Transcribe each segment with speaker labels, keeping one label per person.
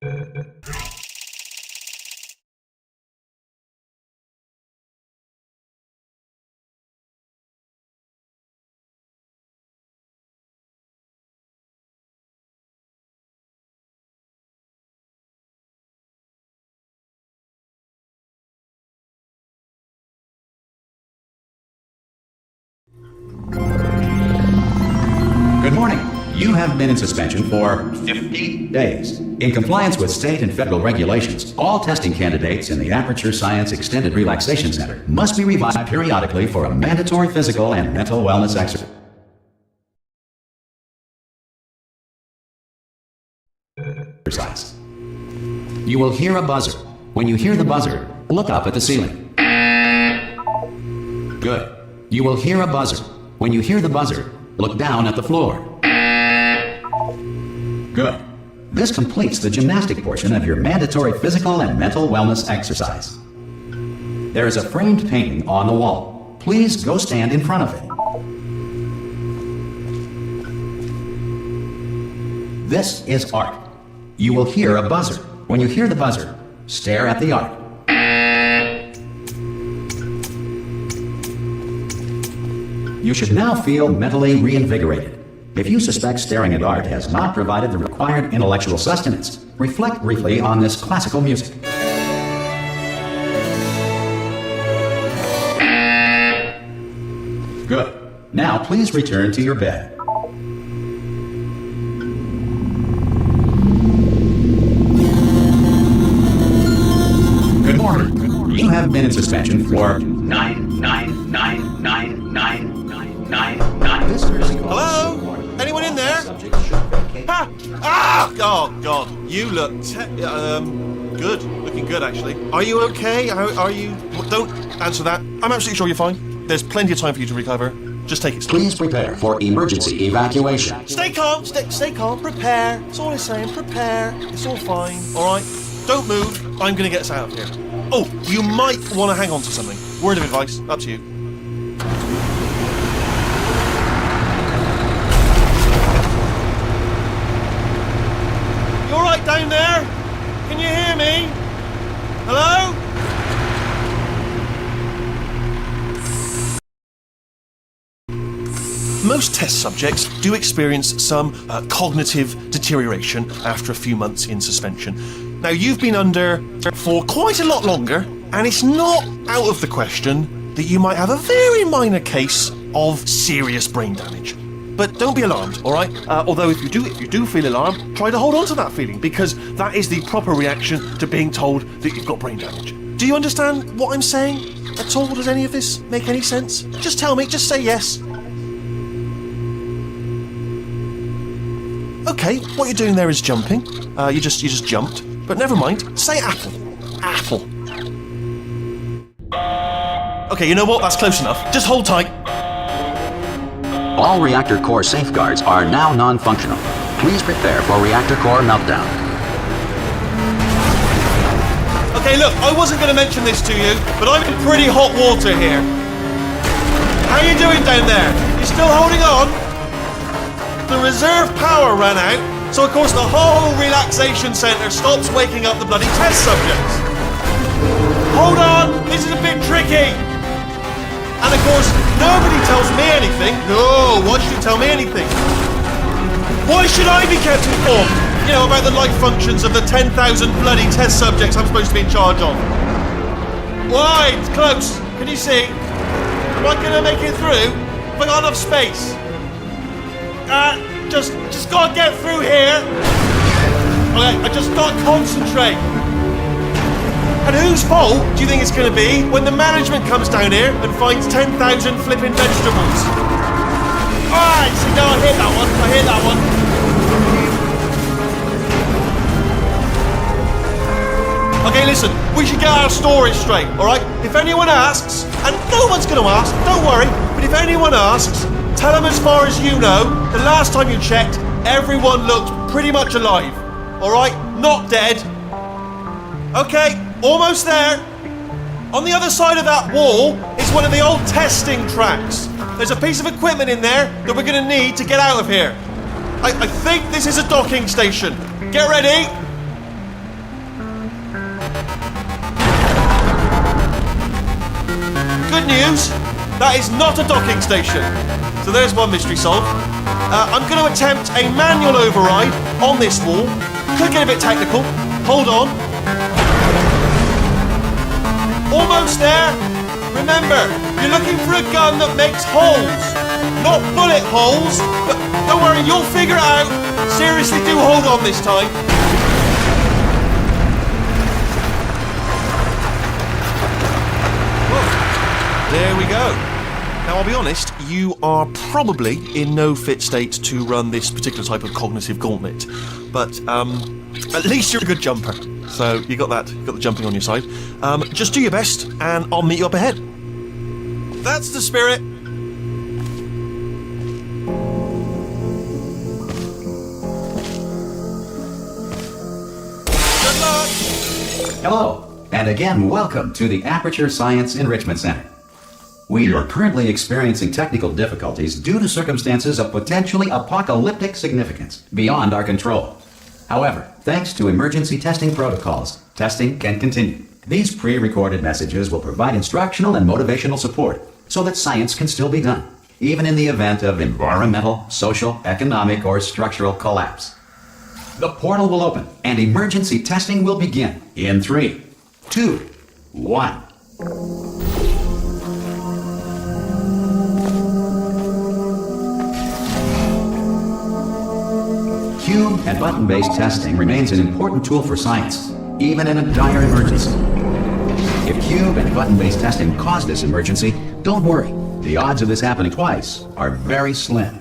Speaker 1: Good morning. You have been in suspension for 50 days. In compliance with state and federal regulations, all testing candidates in the Aperture Science Extended Relaxation Center must be revised periodically for a mandatory physical and mental wellness exercise. You will hear a buzzer. When you hear the buzzer, look up at the ceiling. Good. You will hear a buzzer. When you hear the buzzer, look down at the floor. Good. This completes the gymnastic portion of your mandatory physical and mental wellness exercise. There is a framed painting on the wall. Please go stand in front of it. This is art. You will hear a buzzer. When you hear the buzzer, stare at the art. You should now feel mentally reinvigorated. If you suspect staring at art has not provided the required intellectual sustenance, reflect briefly on this classical music. Good. Now please return to your bed. Good morning. You have been in suspension for 9999999.
Speaker 2: Hello? Anyone in there? Ha! Ah! Oh, God. You look good. Looking good, actually. Are you okay? Are you... Don't answer that. I'm absolutely sure you're fine. There's plenty of time for you to recover. Just take it slow.
Speaker 1: Please prepare for emergency evacuation.
Speaker 2: Stay calm. Stay calm. Prepare. That's all I'm saying. Prepare. It's all fine. All right? Don't move. I'm going to get us out of here. Oh, you might want to hang on to something. Word of advice. Up to you. You all right down there? Can you hear me? Hello? Most test subjects do experience some cognitive deterioration after a few months in suspension. Now, you've been under for quite a lot longer, and it's not out of the question that you might have a very minor case of serious brain damage. But don't be alarmed, all right? Although if you do feel alarmed, try to hold on to that feeling, because that is the proper reaction to being told that you've got brain damage. Do you understand what I'm saying at all? Does any of this make any sense? Just tell me, just say yes. Okay, what you're doing there is jumping. You just jumped. But never mind, say apple. Apple. Okay, you know what? That's close enough. Just hold tight.
Speaker 1: All reactor core safeguards are now non-functional. Please prepare for reactor core meltdown.
Speaker 2: Okay, look, I wasn't going to mention this to you, but I'm in pretty hot water here. How you doing down there? You still holding on? The reserve power ran out, so of course the whole relaxation centre stops waking up the bloody test subjects. Hold on, this is a bit tricky. And of course, nobody tells me anything. No, why should you tell me anything? Why should I be kept informed? You know, about the life functions of the 10,000 bloody test subjects I'm supposed to be in charge of. Why? It's close. Can you see? Am I going to make it through? Have I got enough space? Just gotta get through here. Okay, I just gotta concentrate. And whose fault do you think it's gonna be when the management comes down here and finds 10,000 flipping vegetables? Alright, so no, I hear that one. Okay, listen, we should get our story straight, alright? If anyone asks, and no one's gonna ask, don't worry, but if anyone asks, tell them as far as you know, the last time you checked, everyone looked pretty much alive. Alright? Not dead. Okay, almost there. On the other side of that wall is one of the old testing tracks. There's a piece of equipment in there that we're going to need to get out of here. I think this is a docking station. Get ready. news. That is not a docking station. So there's one mystery solved. I'm going to attempt a manual override on this wall. Could get a bit technical. Hold on. Almost there. Remember, you're looking for a gun that makes holes, not bullet holes. But don't worry, you'll figure it out. Seriously, do hold on this time. Whoa. There we go. Now, I'll be honest, you are probably in no fit state to run this particular type of cognitive gauntlet. But, at least you're a good jumper. So, you got that. You got the jumping on your side. Just do your best, and I'll meet you up ahead. That's the spirit. Good luck!
Speaker 1: Hello, and again, welcome to the Aperture Science Enrichment Center. We are currently experiencing technical difficulties due to circumstances of potentially apocalyptic significance beyond our control. However, thanks to emergency testing protocols, testing can continue. These pre-recorded messages will provide instructional and motivational support so that science can still be done, even in the event of environmental, social, economic, or structural collapse. The portal will open and emergency testing will begin in 3, 2, 1. Cube and button-based testing remains an important tool for science, even in a dire emergency. If cube and button-based testing caused this emergency, don't worry. The odds of this happening twice are very slim.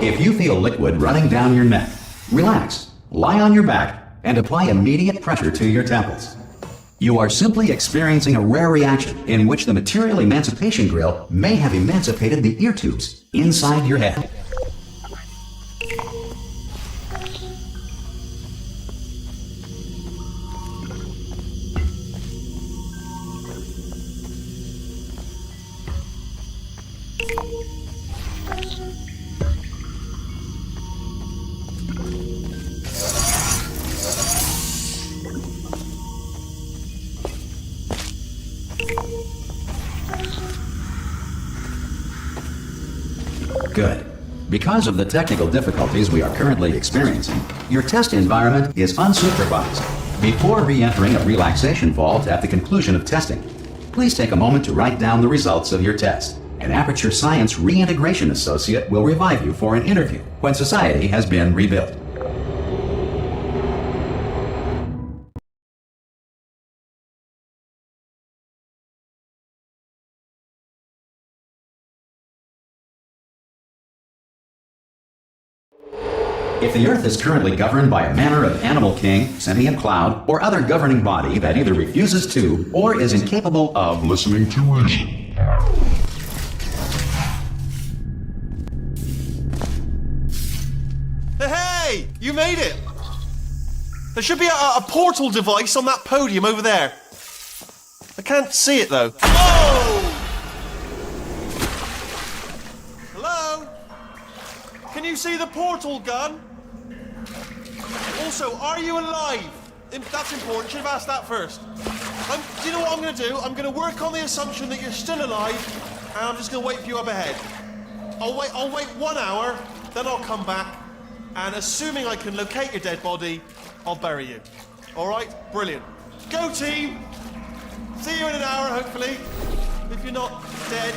Speaker 1: If you feel liquid running down your neck, relax, lie on your back, and apply immediate pressure to your temples. You are simply experiencing a rare reaction in which the material emancipation grill may have emancipated the ear tubes inside your head. Good. Because of the technical difficulties we are currently experiencing, your test environment is unsupervised. Before re-entering a relaxation vault at the conclusion of testing, please take a moment to write down the results of your test. An Aperture Science Reintegration Associate will revive you for an interview when society has been rebuilt. If the Earth is currently governed by a manner of animal king, sentient cloud, or other governing body that either refuses to or is incapable of listening to reason.
Speaker 2: Hey! You made it! There should be a portal device on that podium over there. I can't see it though. Whoa! Hello? Can you see the portal gun? Also, are you alive? That's important. Should have asked that first. Do you know what I'm going to do? I'm going to work on the assumption that you're still alive, and I'm just going to wait for you up ahead. I'll wait 1 hour, then I'll come back, and assuming I can locate your dead body, I'll bury you. All right? Brilliant. Go team! See you in an hour, hopefully. If you're not dead.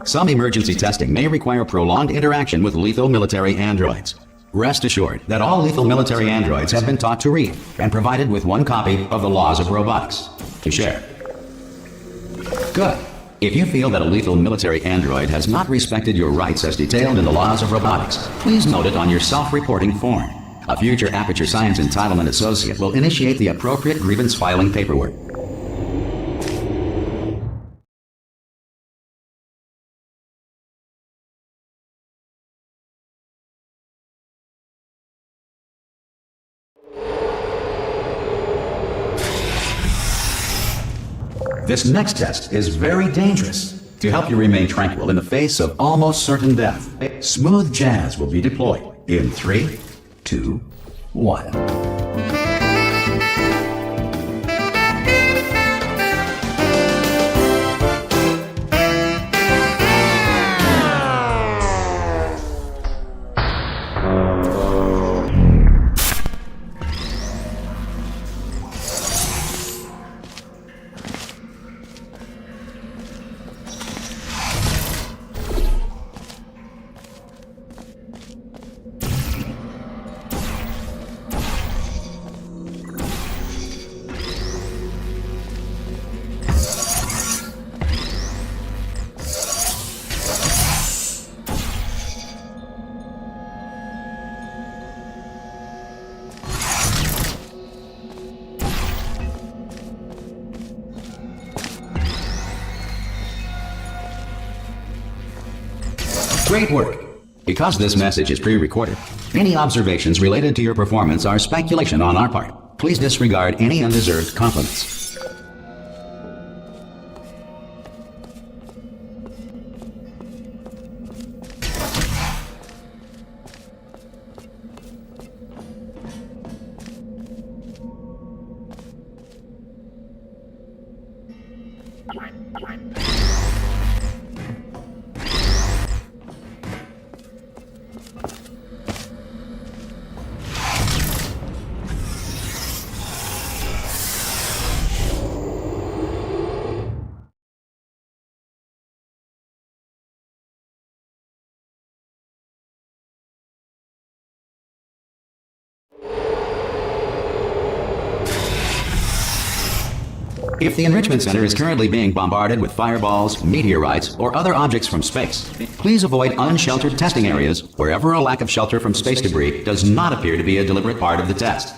Speaker 1: Some emergency testing may require prolonged interaction with lethal military androids. Rest assured that all lethal military androids have been taught to read and provided with one copy of the Laws of Robotics to share. Good. If you feel that a lethal military android has not respected your rights as detailed in the Laws of Robotics, please note it on your self-reporting form. A future Aperture Science Entitlement Associate will initiate the appropriate grievance filing paperwork. This next test is very dangerous. To help you remain tranquil in the face of almost certain death, smooth jazz will be deployed in 3, 2, 1. Great work! Because this message is pre-recorded, any observations related to your performance are speculation on our part. Please disregard any undeserved compliments. If the Enrichment Center is currently being bombarded with fireballs, meteorites, or other objects from space, please avoid unsheltered testing areas wherever a lack of shelter from space debris does not appear to be a deliberate part of the test.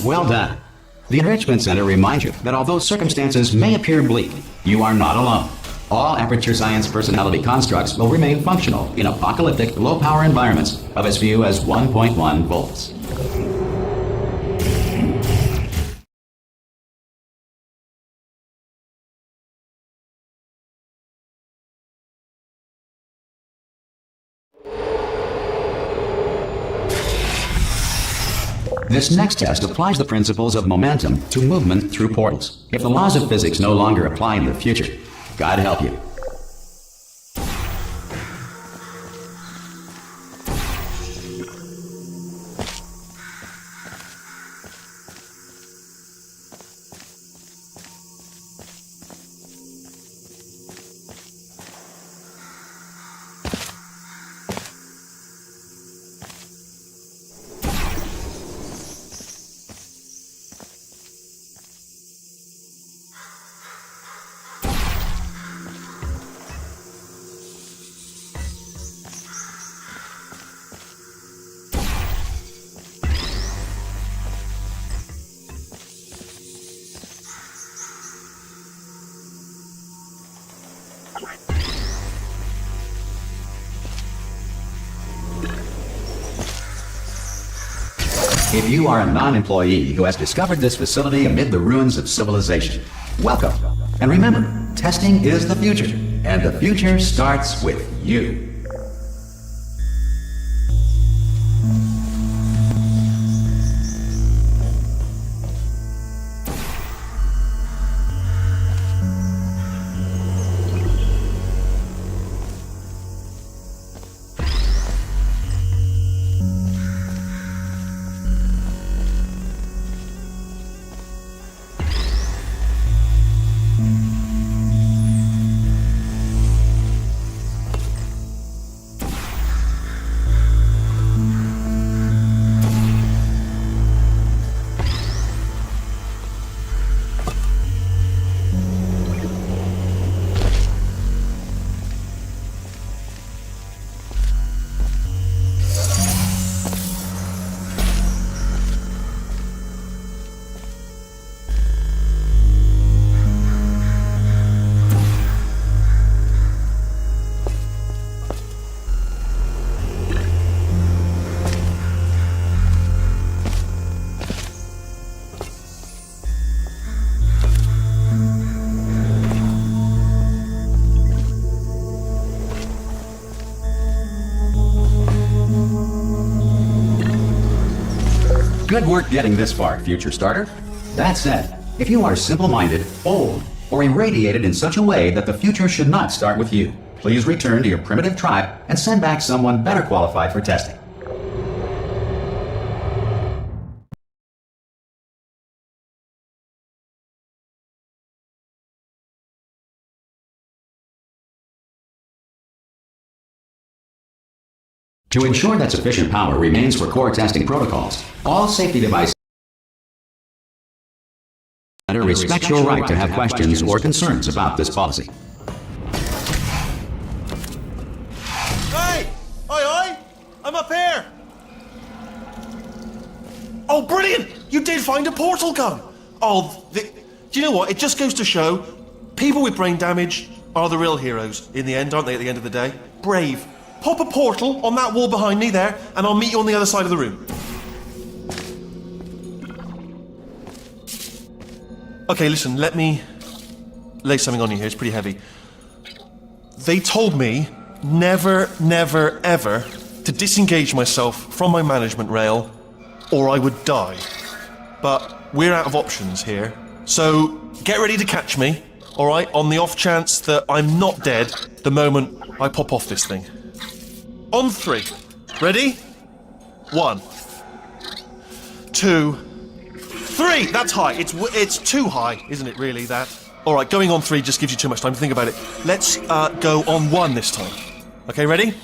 Speaker 1: Well done. The Enrichment Center reminds you that although circumstances may appear bleak, you are not alone. All Aperture Science personality constructs will remain functional in apocalyptic, low-power environments of as few as 1.1 volts. This next test applies the principles of momentum to movement through portals. If the laws of physics no longer apply in the future, God help you. If you are a non-employee who has discovered this facility amid the ruins of civilization, welcome. And remember, testing is the future, and the future starts with you. Good work getting this far, future starter. That said, if you are simple-minded, old, or irradiated in such a way that the future should not start with you, please return to your primitive tribe and send back someone better qualified for testing. To ensure that sufficient power remains for core testing protocols, all safety devices respect your right to have questions or concerns about this policy.
Speaker 2: Hey! Oi! I'm up here! Oh, brilliant! You did find a portal gun! Oh, do you know what? It just goes to show, people with brain damage are the real heroes in the end, aren't they, at the end of the day? Brave. Pop a portal on that wall behind me there, and I'll meet you on the other side of the room. Okay, listen, let me lay something on you here. It's pretty heavy. They told me never, never, ever to disengage myself from my management rail, or I would die. But we're out of options here, so get ready to catch me, alright, on the off chance that I'm not dead the moment I pop off this thing. On 3. Ready? 1, 2, 3! That's high. It's too high, isn't it, really, that? Alright, going on 3 just gives you too much time to think about it. Let's go on 1 this time. Okay, ready?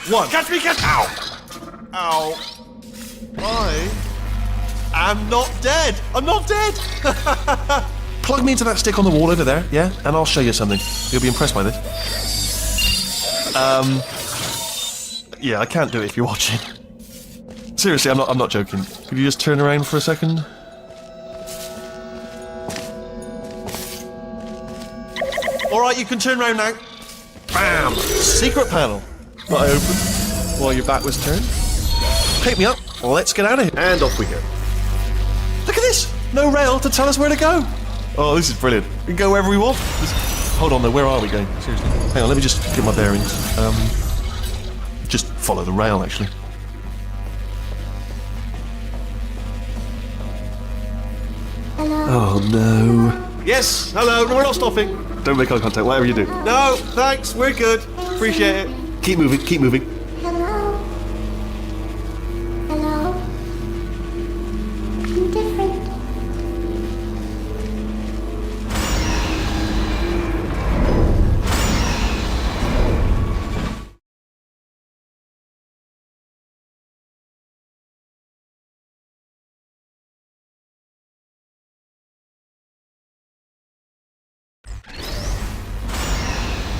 Speaker 2: 1. Catch me, catch... Ow! Ow. I am not dead! I'm not dead! Plug me into that stick on the wall over there, yeah? And I'll show you something. You'll be impressed by this. Yeah, I can't do it if you're watching. Seriously, I'm not joking. Could you just turn around for a second? All right, you can turn around now. Bam! Secret panel. That I opened while your back was turned. Pick me up. Let's get out of here. And off we go. Look at this. No rail to tell us where to go. Oh, this is brilliant. We can go wherever we want. Hold on though, where are we going? Seriously. Hang on, let me just get my bearings. Just follow the rail, actually.
Speaker 3: Hello.
Speaker 2: Oh no. Yes, hello, no, we're not stopping. Don't make eye contact, whatever you do. No, thanks, we're good. Appreciate it. Keep moving, keep moving.
Speaker 3: Hello. Hello. I'm different.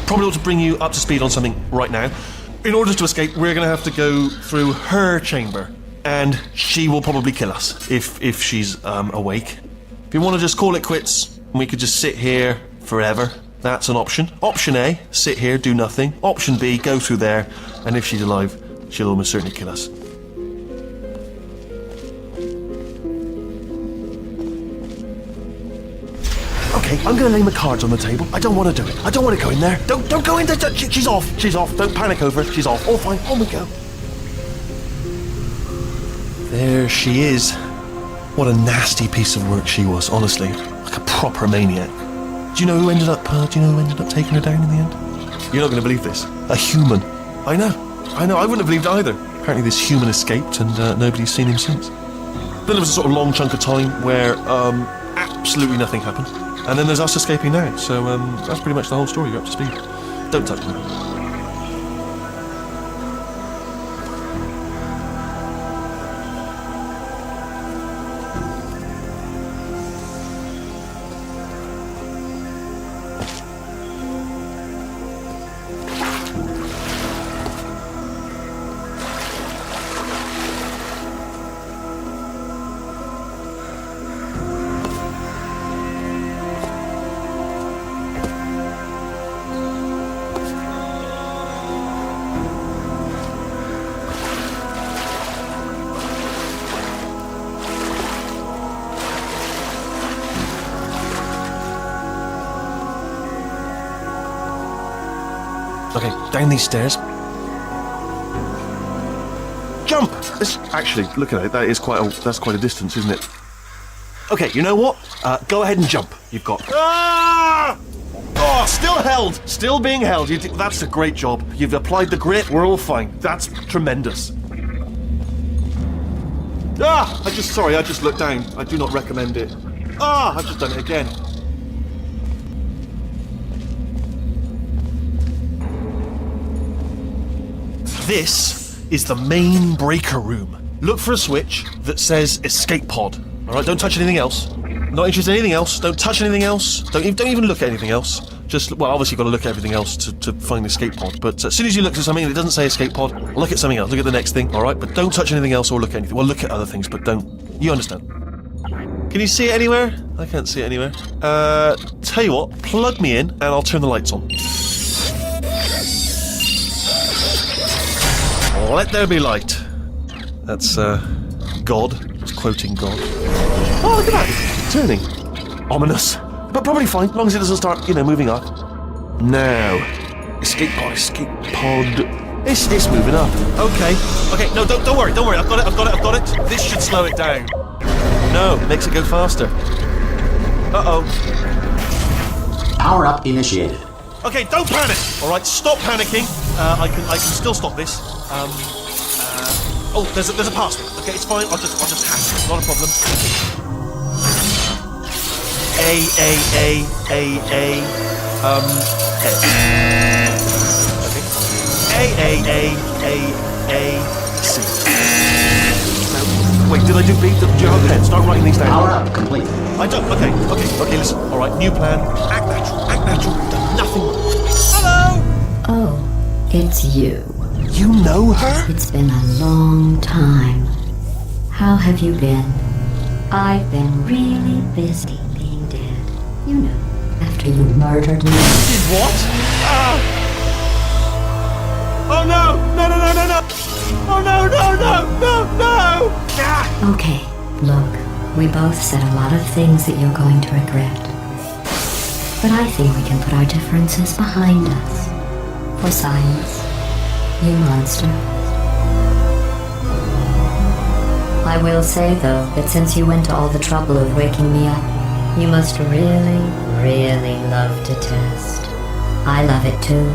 Speaker 2: Probably ought to bring you up to speed on something right now. In order to escape, we're going to have to go through her chamber, and she will probably kill us if she's awake. If you want to just call it quits, we could just sit here forever. That's an option. Option A, sit here, do nothing. Option B, go through there, and if she's alive, she'll almost certainly kill us. Okay, I'm gonna lay my cards on the table. I don't want to do it. I don't want to go in there. Don't go in there. She's off. She's off. Don't panic over her. She's off. All fine. On we go. There she is. What a nasty piece of work she was, honestly. Like a proper maniac. Do you know who ended up taking her down in the end? You're not gonna believe this. A human. I know. I wouldn't have believed either. Apparently this human escaped and nobody's seen him since. Then there was a sort of long chunk of time where absolutely nothing happened. And then there's us escaping now, so that's pretty much the whole story. You're up to speed. Don't touch me. Okay, down these stairs. Jump! Actually, look at it. That's quite a distance, isn't it? Okay, you know what? Go ahead and jump. You've got. Ah! Oh, still held. Still being held. That's a great job. You've applied the grit. We're all fine. That's tremendous. Ah! I just looked down. I do not recommend it. Ah! I've just done it again. This is the main breaker room. Look for a switch that says escape pod. All right, don't touch anything else. Not interested in anything else. Don't touch anything else. Don't even look at anything else. Just, well, obviously you've got to look at everything else to find the escape pod. But as soon as you look at something and it doesn't say escape pod, look at something else. Look at the next thing, all right? But don't touch anything else or look at anything. Well, look at other things, but don't. You understand? Can you see it anywhere? I can't see it anywhere. Tell you what, plug me in and I'll turn the lights on. Let there be light. That's, God. It's quoting God. Oh, look at that. It's turning. Ominous. But probably fine, as long as it doesn't start, moving up. Now. Escape pod. It's moving up. Okay, no, don't worry. I've got it. This should slow it down. No, makes it go faster. Uh-oh.
Speaker 1: Power up initiated.
Speaker 2: Okay, don't panic. All right, stop panicking. I can still stop this. Oh, there's a password. Okay, it's fine. I'll just hack it. Not a problem. A. Okay. A. C. Wait, did I do B? Do you have a pen? Start writing these down.
Speaker 1: Power up complete.
Speaker 2: I don't. Okay. Listen. All right, new plan. Act natural. Done nothing. Hello.
Speaker 4: Oh, it's you.
Speaker 2: You know her?
Speaker 4: It's been a long time. How have you been? I've been really busy being dead. After after you murdered me.
Speaker 2: Did what? Oh no! No, no, no, no, no! Oh no, no, no, no, no! Ah!
Speaker 4: Okay, look, we both said a lot of things that you're going to regret. But I think we can put our differences behind us. For science, you monster. I will say, though, that since you went to all the trouble of waking me up, you must really, really love to test. I love it too.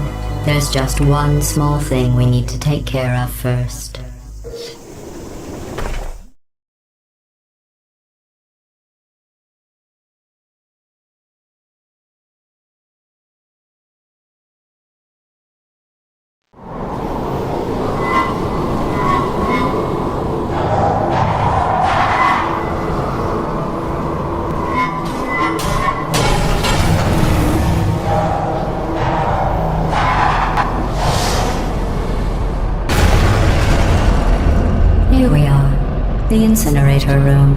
Speaker 4: There's just one small thing we need to take care of first. Here we are, the incinerator room.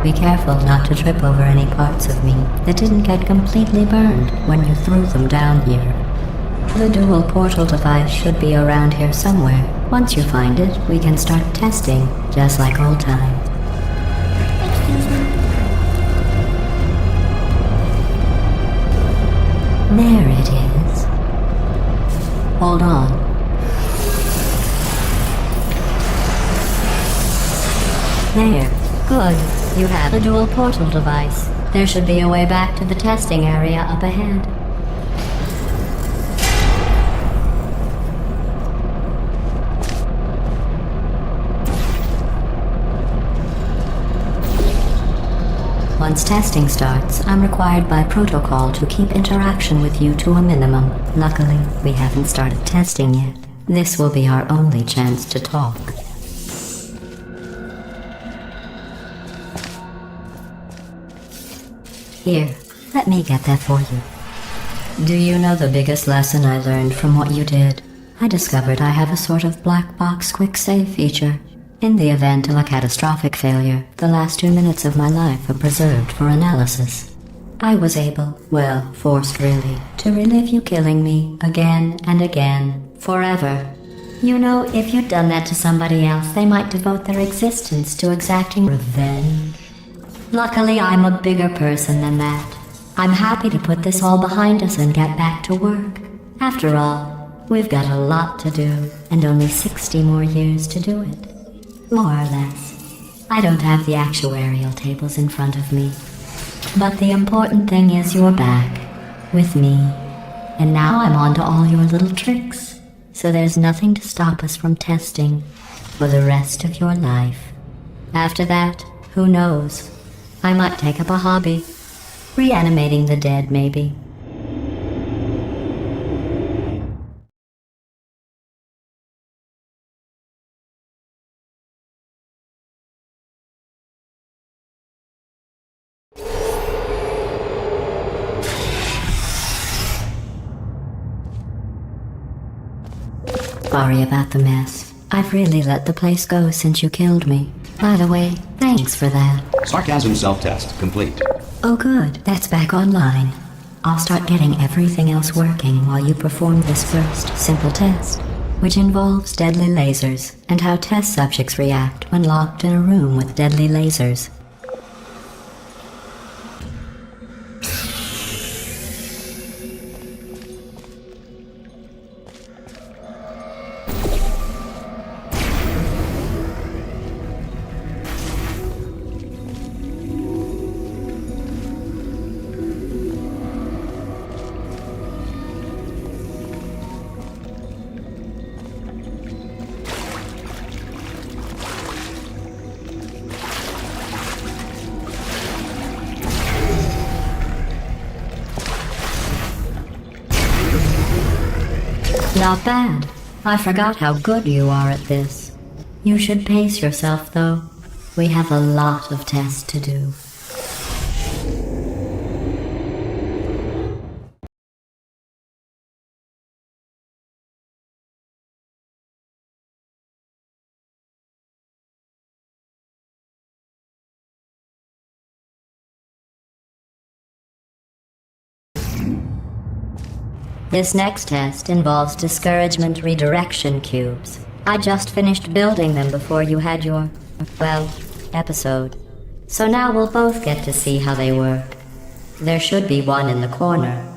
Speaker 4: Be careful not to trip over any parts of me that didn't get completely burned when you threw them down here. The dual portal device should be around here somewhere. Once you find it, we can start testing, just like old times.
Speaker 3: Excuse me.
Speaker 4: There it is. Hold on. There. Good. You have the dual portal device. There should be a way back to the testing area up ahead. Once testing starts, I'm required by protocol to keep interaction with you to a minimum. Luckily, we haven't started testing yet. This will be our only chance to talk. Here, let me get that for you. Do you know the biggest lesson I learned from what you did? I discovered I have a sort of black box quick save feature. In the event of a catastrophic failure, the last 2 minutes of my life are preserved for analysis. I was able, well, forced really, to relive you killing me again and again, forever. You know, if you'd done that to somebody else, they might devote their existence to exacting revenge. Luckily, I'm a bigger person than that. I'm happy to put this all behind us and get back to work. After all, we've got a lot to do, and only 60 more years to do it. More or less. I don't have the actuarial tables in front of me. But the important thing is you're back, with me. And now I'm on to all your little tricks. So there's nothing to stop us from testing for the rest of your life. After that, who knows? I might take up a hobby. Reanimating the dead, maybe. Sorry about the mess. I've really let the place go since you killed me. By the way, thanks for that.
Speaker 1: Sarcasm self-test complete.
Speaker 4: Oh good, that's back online. I'll start getting everything else working while you perform this first simple test, which involves deadly lasers and how test subjects react when locked in a room with deadly lasers. Not bad. I forgot how good you are at this. You should pace yourself, though. We have a lot of tests to do. This next test involves discouragement redirection cubes. I just finished building them before you had your, well, episode. So now we'll both get to see how they work. There should be one in the corner.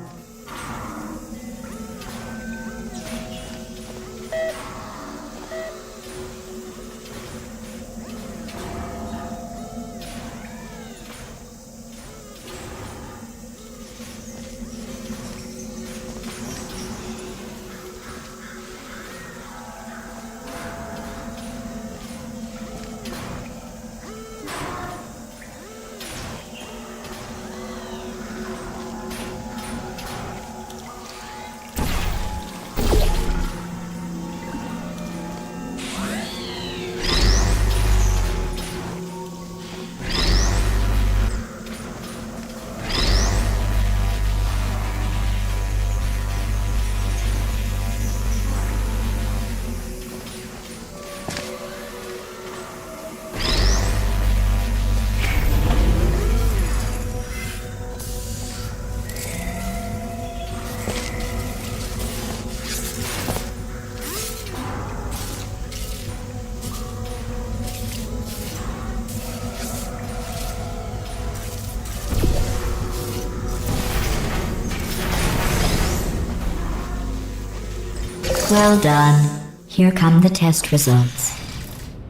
Speaker 4: Well done. Here come the test results.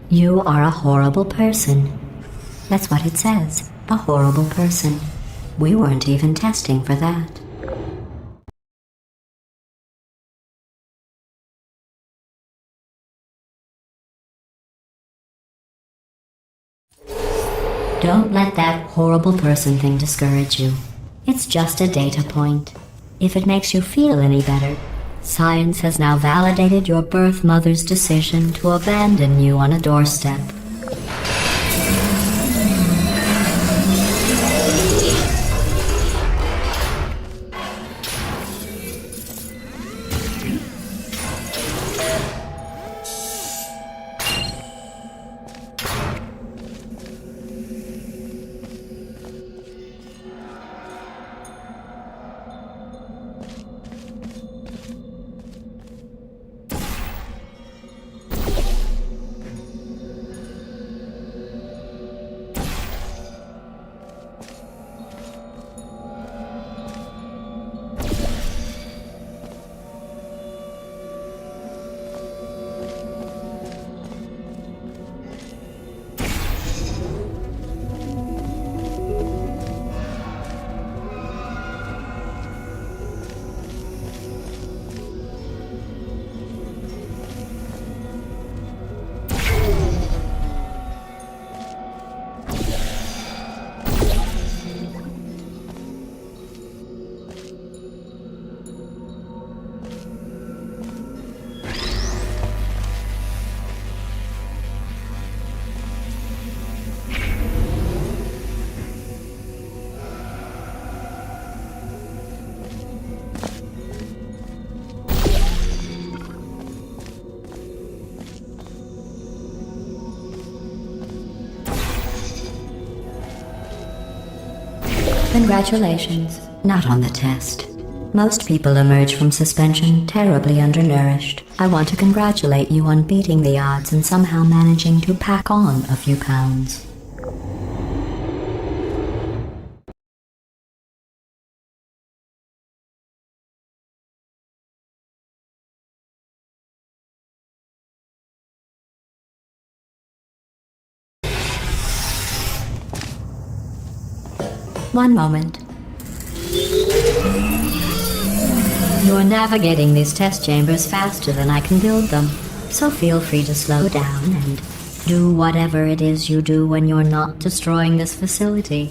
Speaker 4: You are a horrible person. That's what it says. A horrible person. We weren't even testing for that. Don't let that horrible person thing discourage you. It's just a data point. If it makes you feel any better, science has now validated your birth mother's decision to abandon you on a doorstep. Congratulations. Not on the test. Most people emerge from suspension terribly undernourished. I want to congratulate you on beating the odds and somehow managing to pack on a few pounds. One moment. You're navigating these test chambers faster than I can build them, so feel free to slow down and do whatever it is you do when you're not destroying this facility.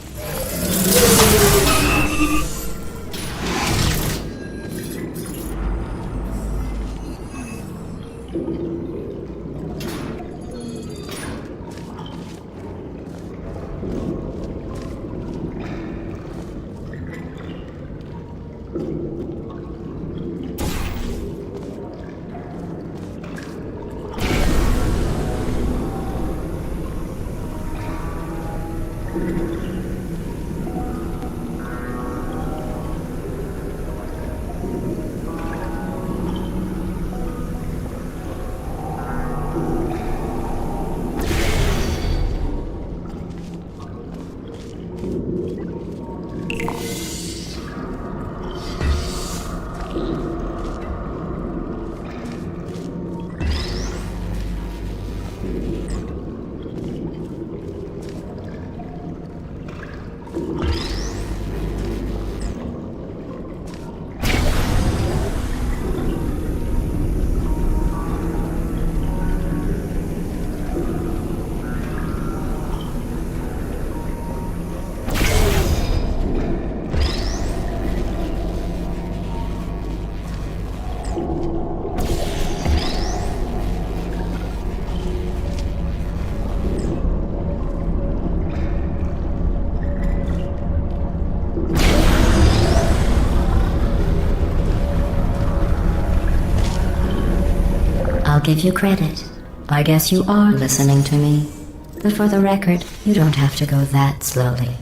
Speaker 4: I'll give you credit. I guess you are listening to me. But for the record, you don't have to go that slowly.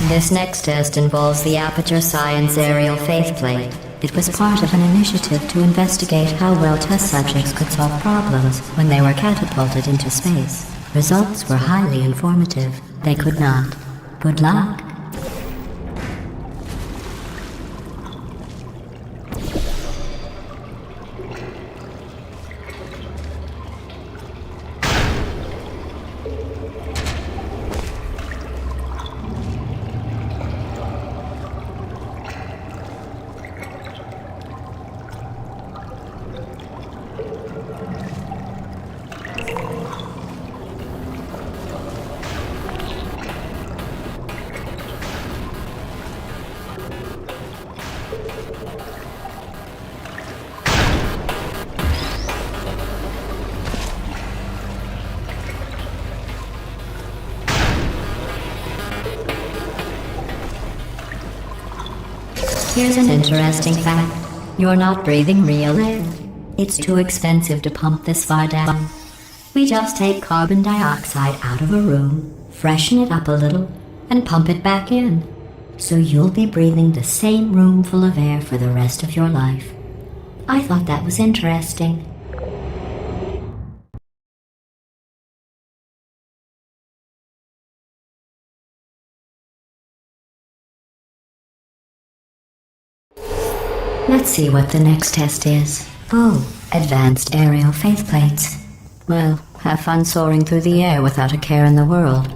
Speaker 4: This next test involves the Aperture Science Aerial Faithplate. It was part of an initiative to investigate how well test subjects could solve problems when they were catapulted into space. Results were highly informative. They could not. Good luck. Here's an interesting fact. You're not breathing real air. It's too expensive to pump this far down. We just take carbon dioxide out of a room, freshen it up a little, and pump it back in. So you'll be breathing the same room full of air for the rest of your life. I thought that was interesting. Let's see what the next test is. Oh, advanced aerial faithplates. Well, have fun soaring through the air without a care in the world.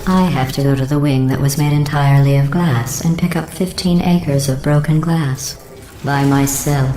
Speaker 4: I have to go to the wing that was made entirely of glass and pick up 15 acres of broken glass. By myself.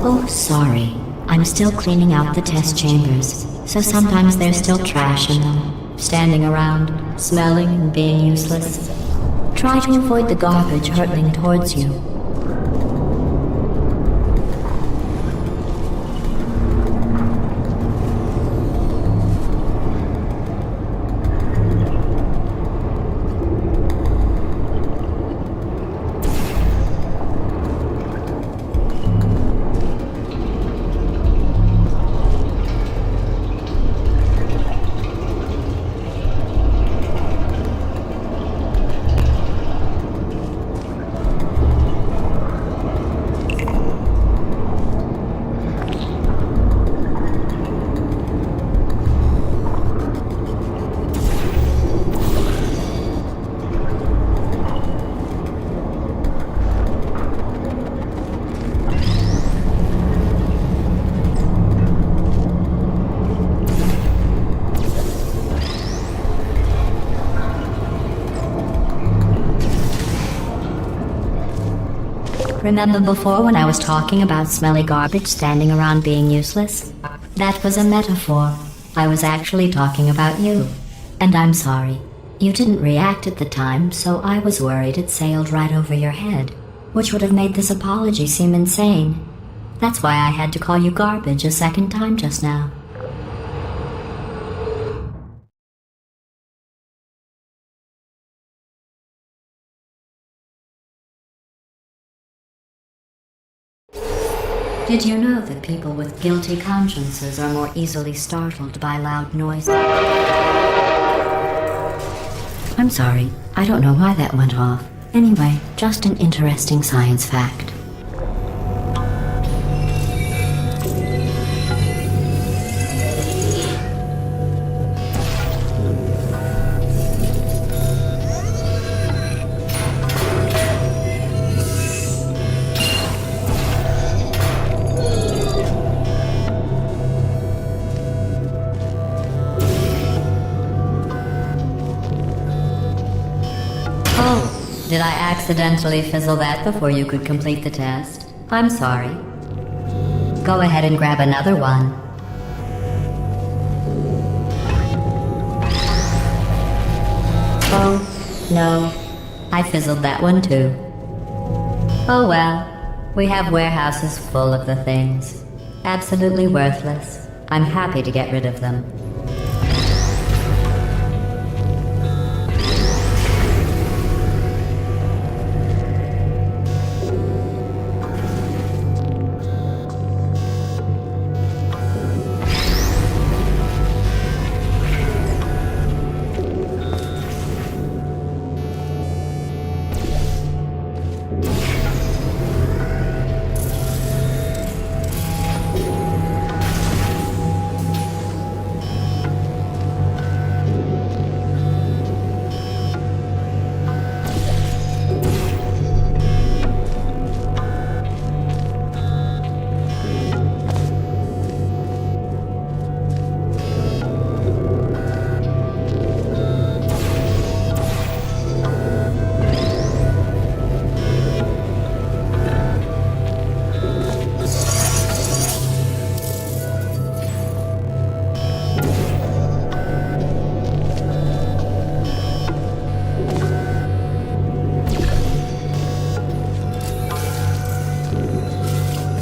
Speaker 4: Oh, sorry. I'm still cleaning out the test chambers, so sometimes there's still trash in them, standing around, smelling and being useless. Try to avoid the garbage hurtling towards you. Remember before when I was talking about smelly garbage standing around being useless? That was a metaphor. I was actually talking about you. And I'm sorry. You didn't react at the time, so I was worried it sailed right over your head, which would have made this apology seem insane. That's why I had to call you garbage a second time just now. Did you know that people with guilty consciences are more easily startled by loud noises? I'm sorry, I don't know why that went off. Anyway, just an interesting science fact. Oh, did I accidentally fizzle that before you could complete the test? I'm sorry. Go ahead and grab another one. Oh, no. I fizzled that one too. Oh well. We have warehouses full of the things. Absolutely worthless. I'm happy to get rid of them.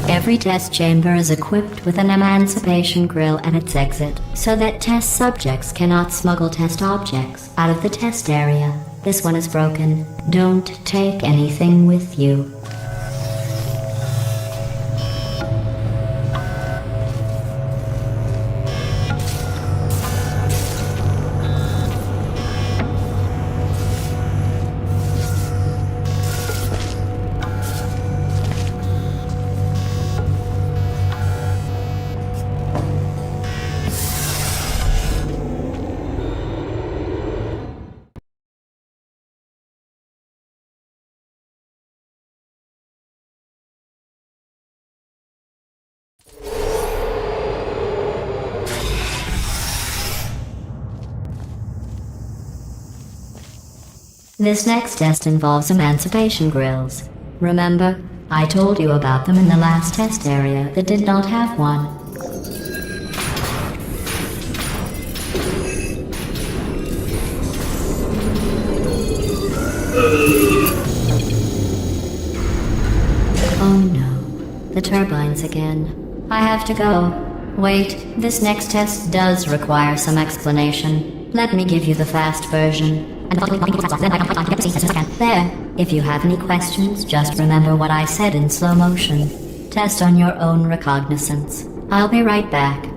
Speaker 4: Every test chamber is equipped with an emancipation grill at its exit, so that test subjects cannot smuggle test objects out of the test area. This one is broken. Don't take anything with you. This next test involves emancipation grills. Remember, I told you about them in the last test area that did not have one. Oh no, the turbines again. I have to go. Wait, this next test does require some explanation. Let me give you the fast version. There. If you have any questions, just remember what I said in slow motion. Test on your own recognizance. I'll be right back.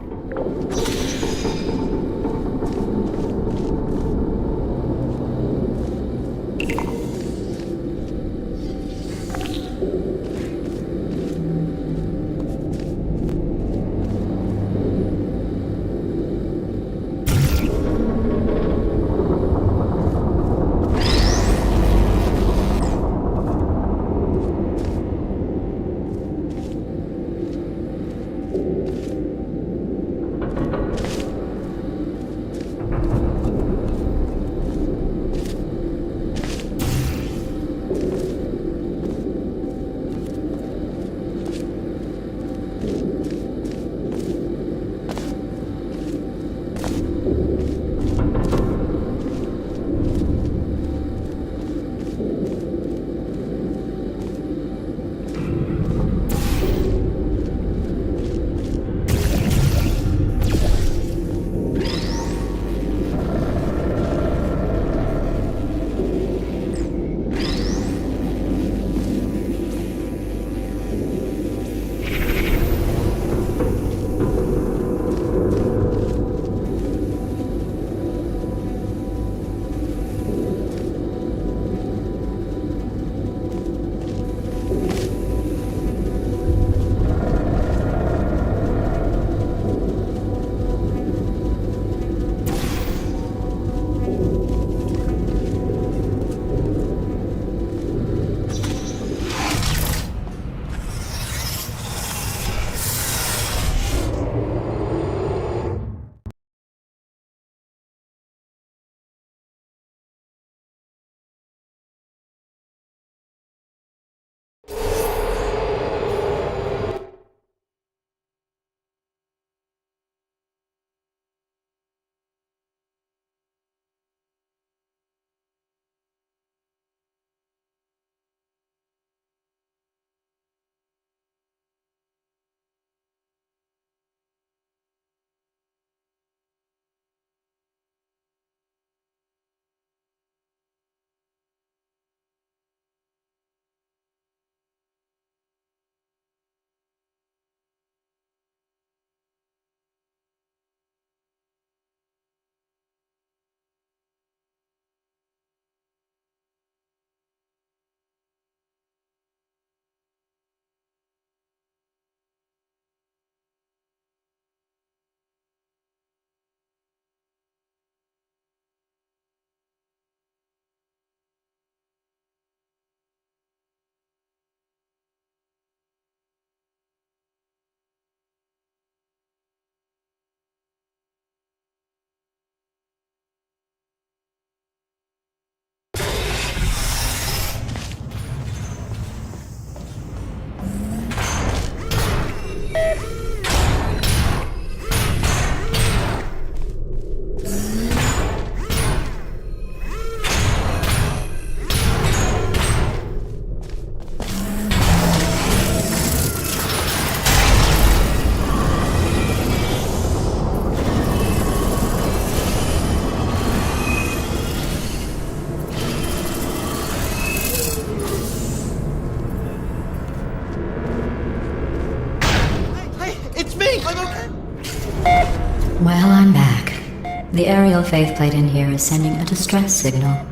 Speaker 4: The aerial faceplate in here is sending a distress signal.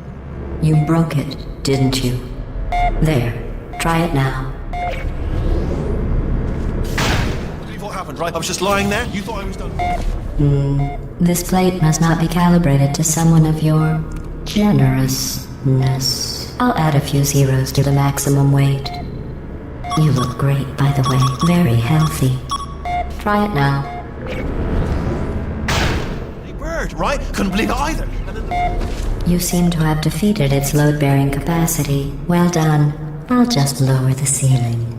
Speaker 4: You broke it, didn't you? There. Try it now.
Speaker 2: Believe what happened, right? I was just lying there. You thought I was done.
Speaker 4: This plate must not be calibrated to someone of your generousness. I'll add a few zeros to the maximum weight. You look great, by the way. Very healthy. Try it now.
Speaker 2: Hey, bird, right? Couldn't believe it either. And then
Speaker 4: You seem to have defeated its load-bearing capacity. Well done. I'll just lower the ceiling.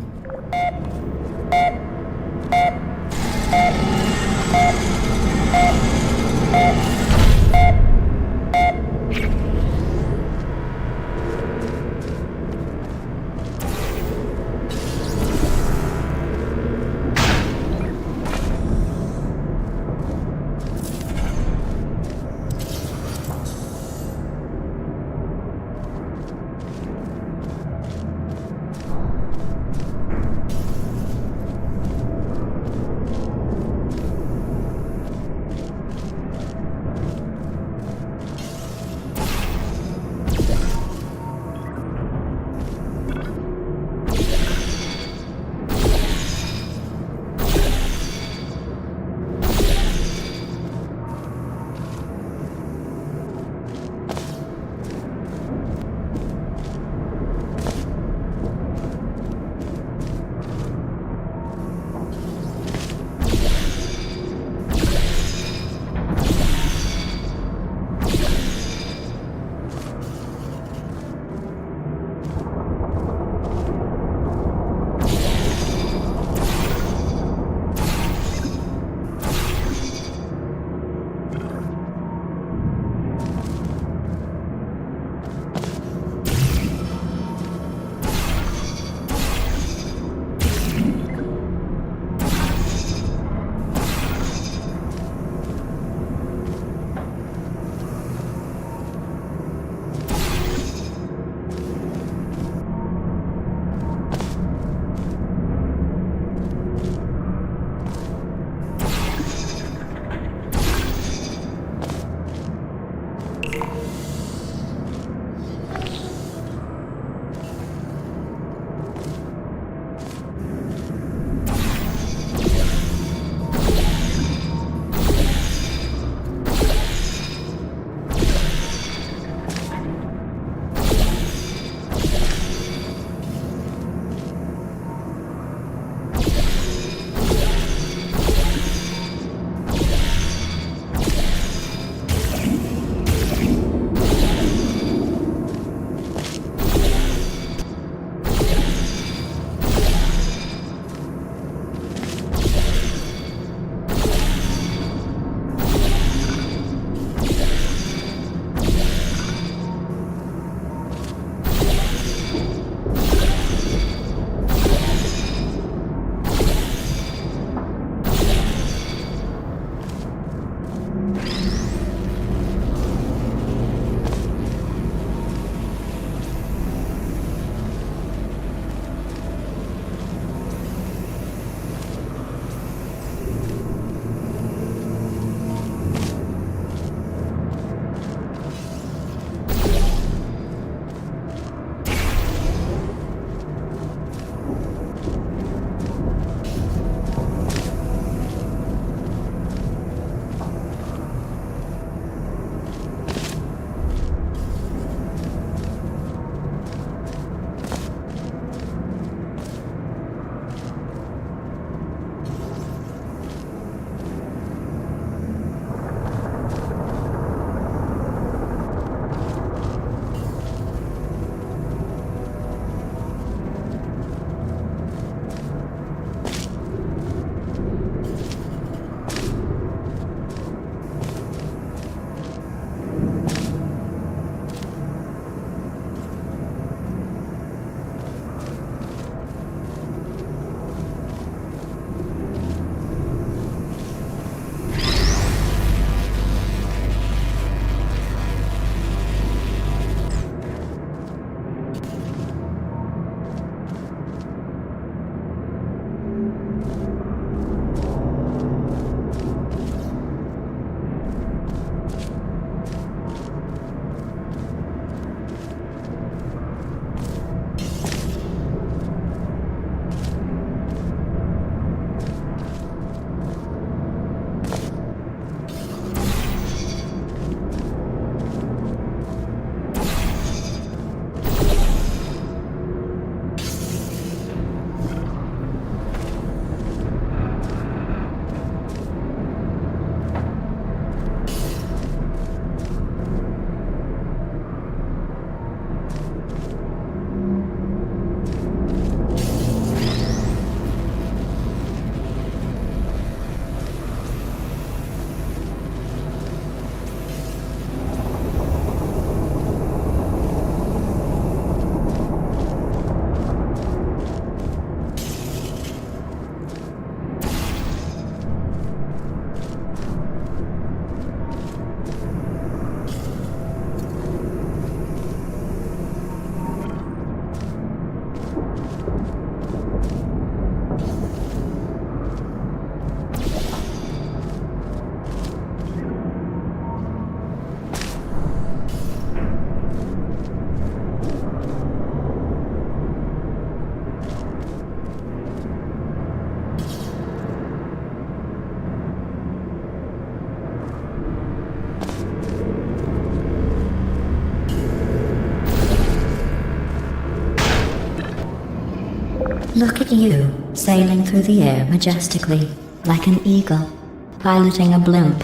Speaker 4: Look at you, sailing through the air majestically, like an eagle, piloting a blimp.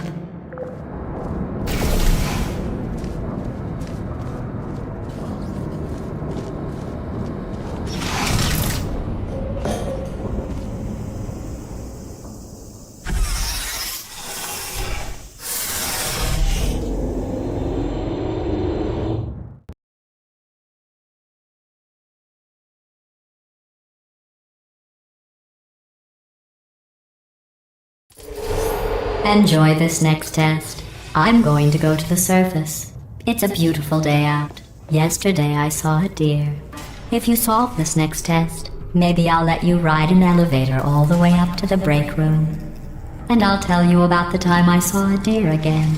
Speaker 4: Enjoy this next test. I'm going to go to the surface. It's a beautiful day out. Yesterday I saw a deer. If you solve this next test, maybe I'll let you ride an elevator all the way up to the break room. And I'll tell you about the time I saw a deer again.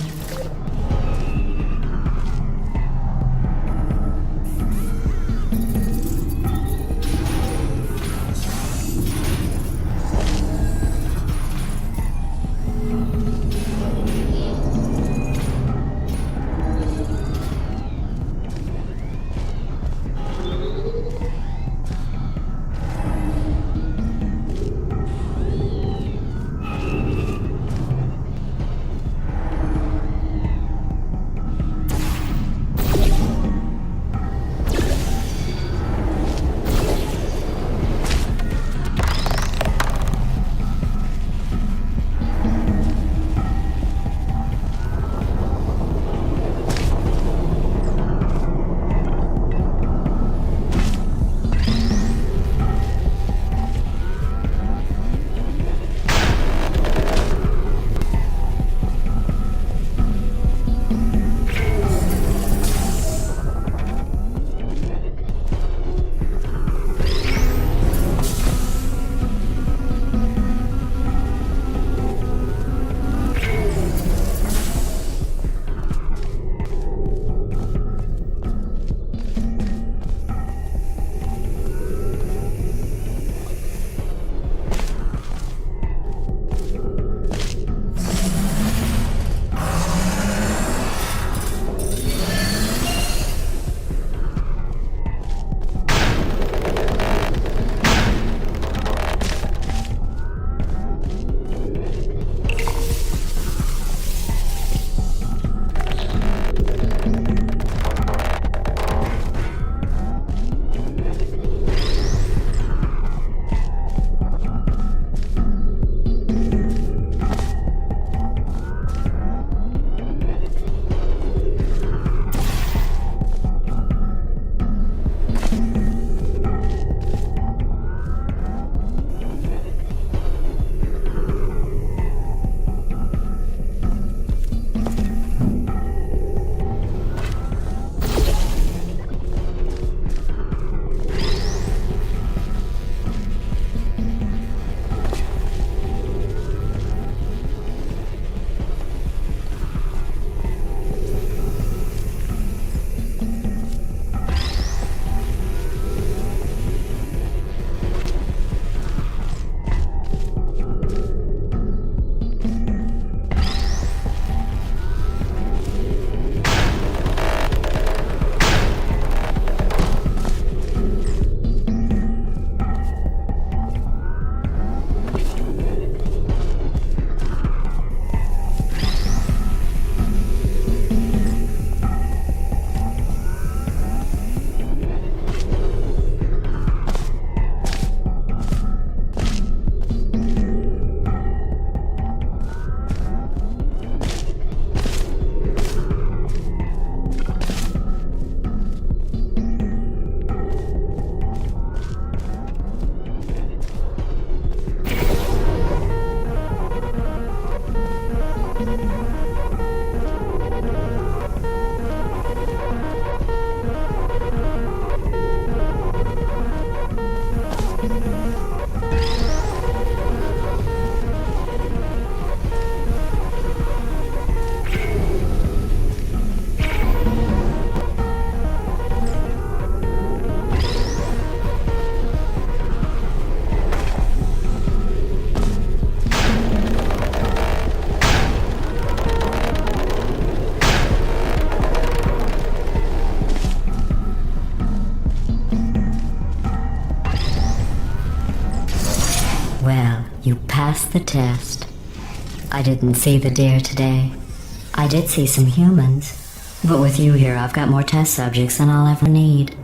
Speaker 4: passed the test. I didn't see the deer today. I did see some humans, but with you here, I've got more test subjects than I'll ever need.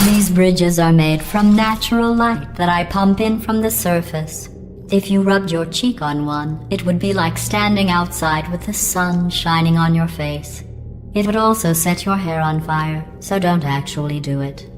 Speaker 4: These bridges are made from natural light that I pump in from the surface. If you rubbed your cheek on one, it would be like standing outside with the sun shining on your face. It would also set your hair on fire, so don't actually do it.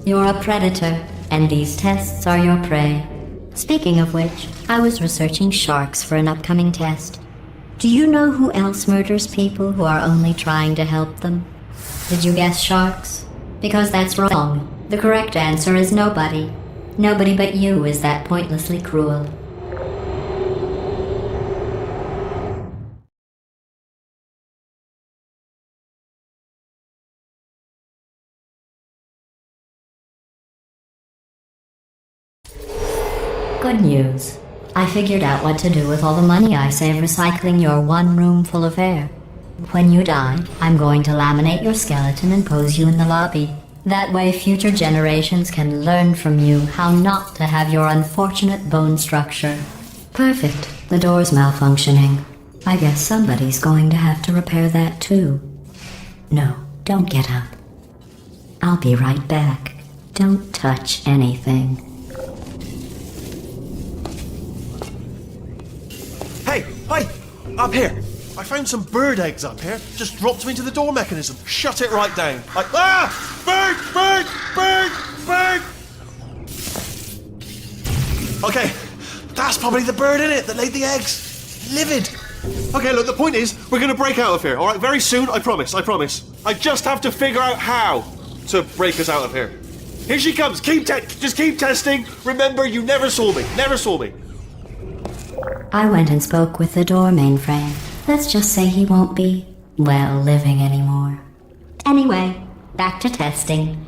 Speaker 4: You're a predator, and these tests are your prey. Speaking of which, I was researching sharks for an upcoming test. Do you know who else murders people who are only trying to help them? Did you guess sharks? Because that's wrong. The correct answer is nobody. Nobody but you is that pointlessly cruel. Good news. I figured out what to do with all the money I save recycling your one room full of air. When you die, I'm going to laminate your skeleton and pose you in the lobby. That way future generations can learn from you how not to have your unfortunate bone structure. Perfect. The door's malfunctioning. I guess somebody's going to have to repair that too. No, don't get up. I'll be right back. Don't touch anything.
Speaker 2: Hey, hi! Up here! I found some bird eggs up here. Just dropped them into the door mechanism. Shut it right down. Like, ah! Bird! Bird! Bird! Bird! Okay, that's probably the bird in it that laid the eggs. Livid. Okay, look, the point is, we're gonna break out of here, alright? Very soon, I promise. I just have to figure out how to break us out of here. Here she comes. Just keep testing. Remember, you never saw me.
Speaker 4: I went and spoke with the door mainframe. Let's just say he won't be, well, living anymore. Anyway, back to testing.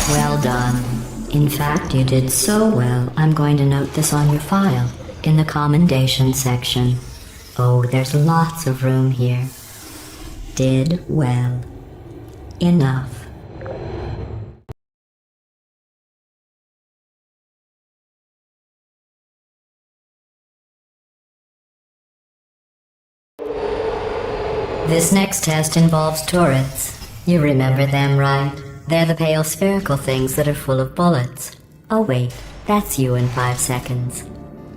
Speaker 4: Well done. In fact, you did so well, I'm going to note this on your file, in the commendation section. Oh, there's lots of room here. Did well. Enough. This next test involves turrets. You remember them, right? They're the pale spherical things that are full of bullets. Oh wait, that's you in 5 seconds.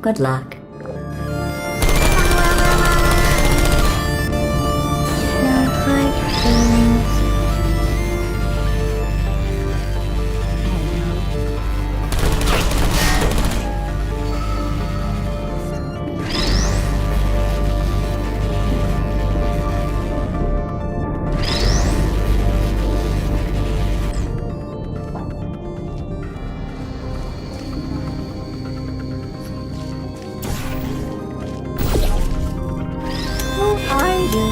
Speaker 4: Good luck.
Speaker 3: No hard feelings. Who are you?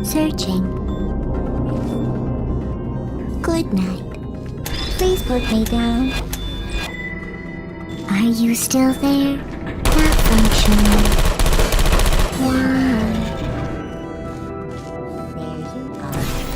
Speaker 3: Searching. Good night. Please put me down. Are you still there? Not functioning. Why? There you are.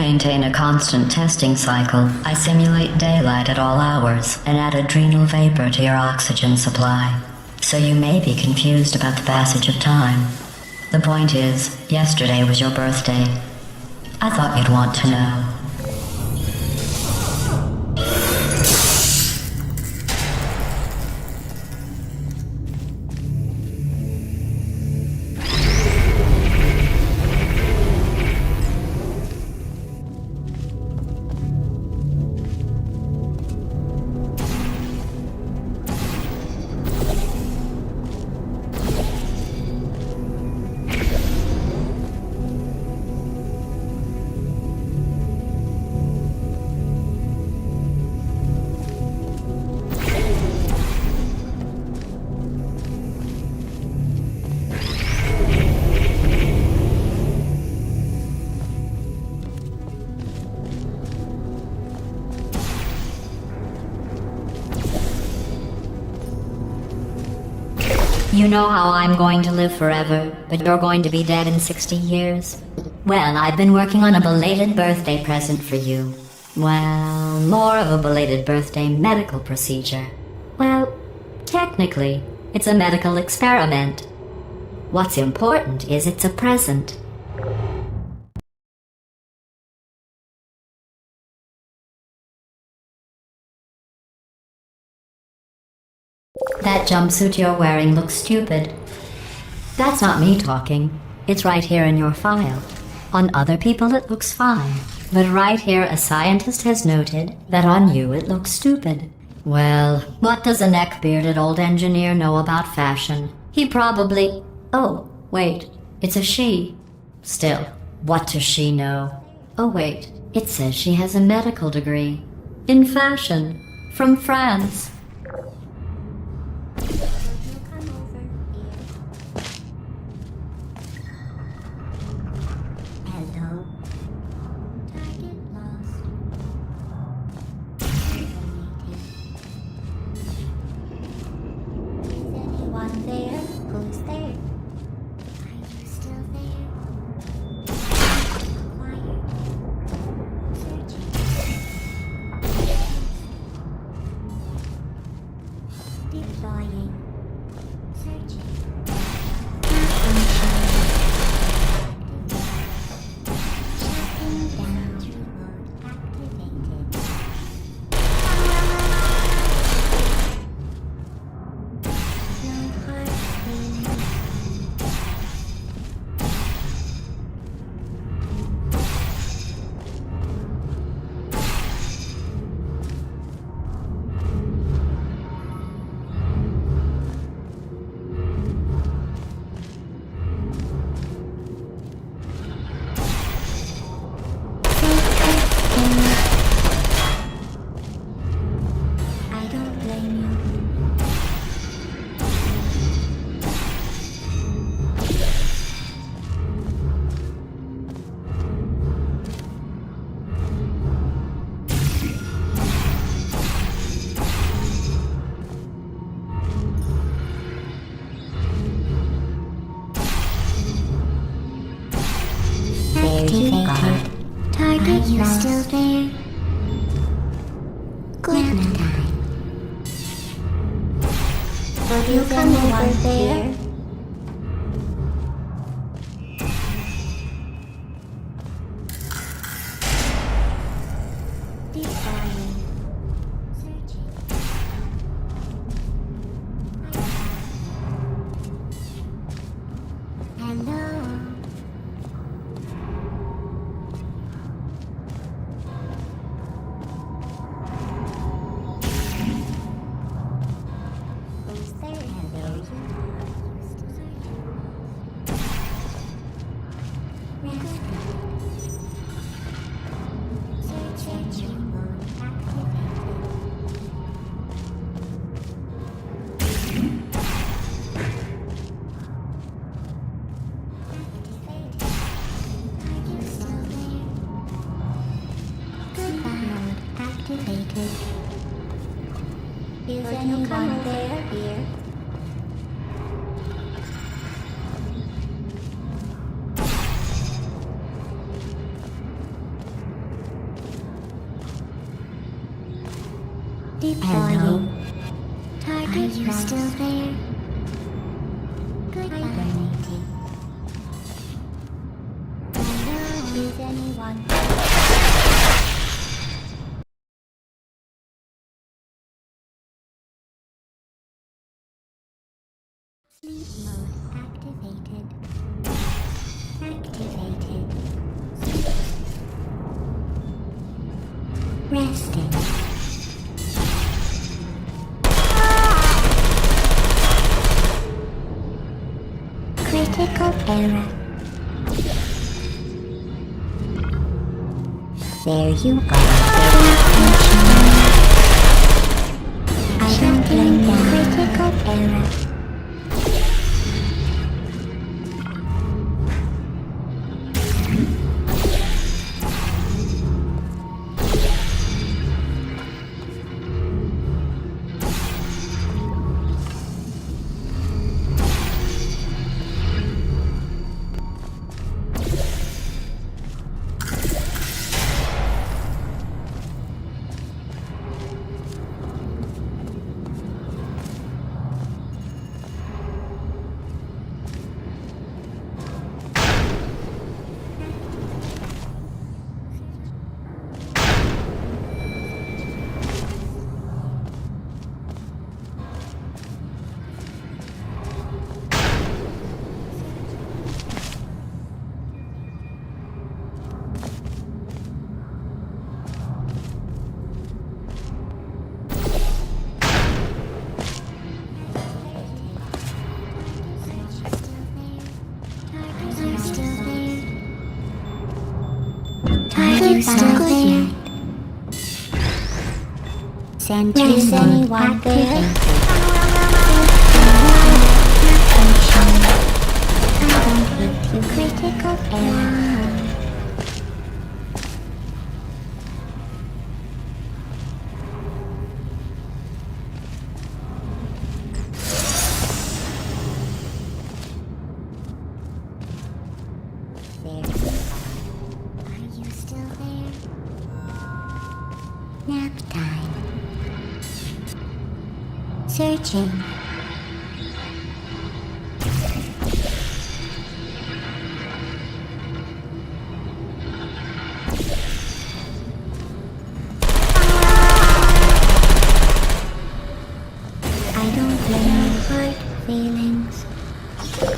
Speaker 4: maintain a constant testing cycle, I simulate daylight at all hours and add adrenal vapor to your oxygen supply. So you may be confused about the passage of time. The point is, yesterday was your birthday. I thought you'd want to know. You know how I'm going to live forever, but you're going to be dead in 60 years? Well, I've been working on a belated birthday present for you. Well, more of a belated birthday medical procedure. Well, technically, it's a medical experiment. What's important is it's a present. That jumpsuit you're wearing looks stupid. That's not me talking. It's right here in your file. On other people it looks fine. But right here a scientist has noted that on you it looks stupid. Well, what does a neck-bearded old engineer know about fashion? He probably... Oh, wait. It's a she. Still, what does she know? Oh wait, it says she has a medical degree. In fashion. From France.
Speaker 3: Target, you still there? Good night. Will you come over there? Is anyone there here? Deploying. Target. Are you still there? Goodbye. Hibernating. Is anyone? Sleep mode activated. Activated. Resting. Critical error. There you go. I don't blame you. Critical error. Still there. Sentries anyone there? I don't hit you. Critical error. Nap time. Searching. I don't blame your hurt feelings.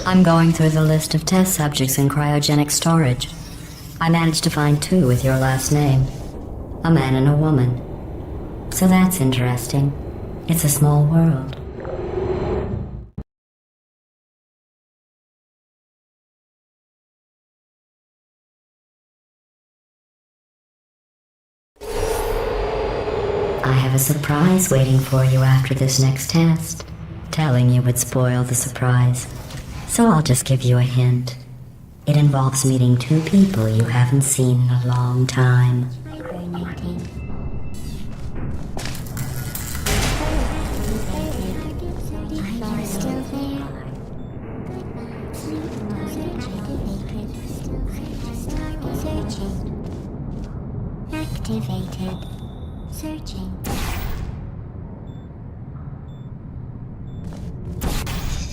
Speaker 4: I'm going through the list of test subjects in cryogenic storage. I managed to find 2 with your last name. A man and a woman. So that's interesting. It's a small world. I have a surprise waiting for you after this next test. Telling you would spoil the surprise. So I'll just give you a hint. It involves meeting 2 people you haven't seen in a long time.
Speaker 3: Hibernating. Are you still there? Searching. Activated. Searching.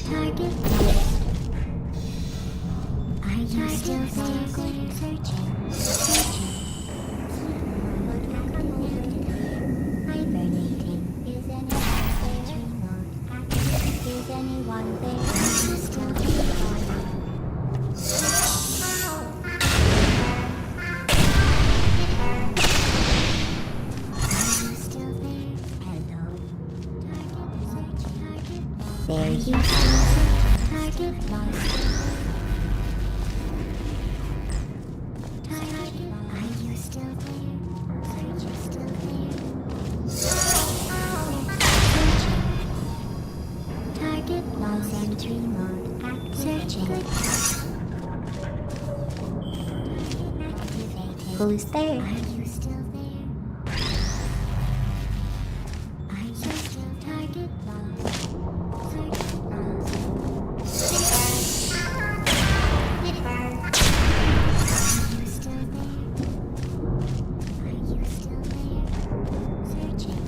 Speaker 3: Target lost. Are you still there? Searching. Searching. Hibernating. Is anyone there? Are you still there? Are you still there? Hello. Target searching. There you go. Target lost. Target. Are you still there? Are you still there? Searching. Target lost. Sentry mode active. Searching. Activated. Who's there? Are you still there? Are you still target lost? Target lost. Are you still there? Are you still there? Searching.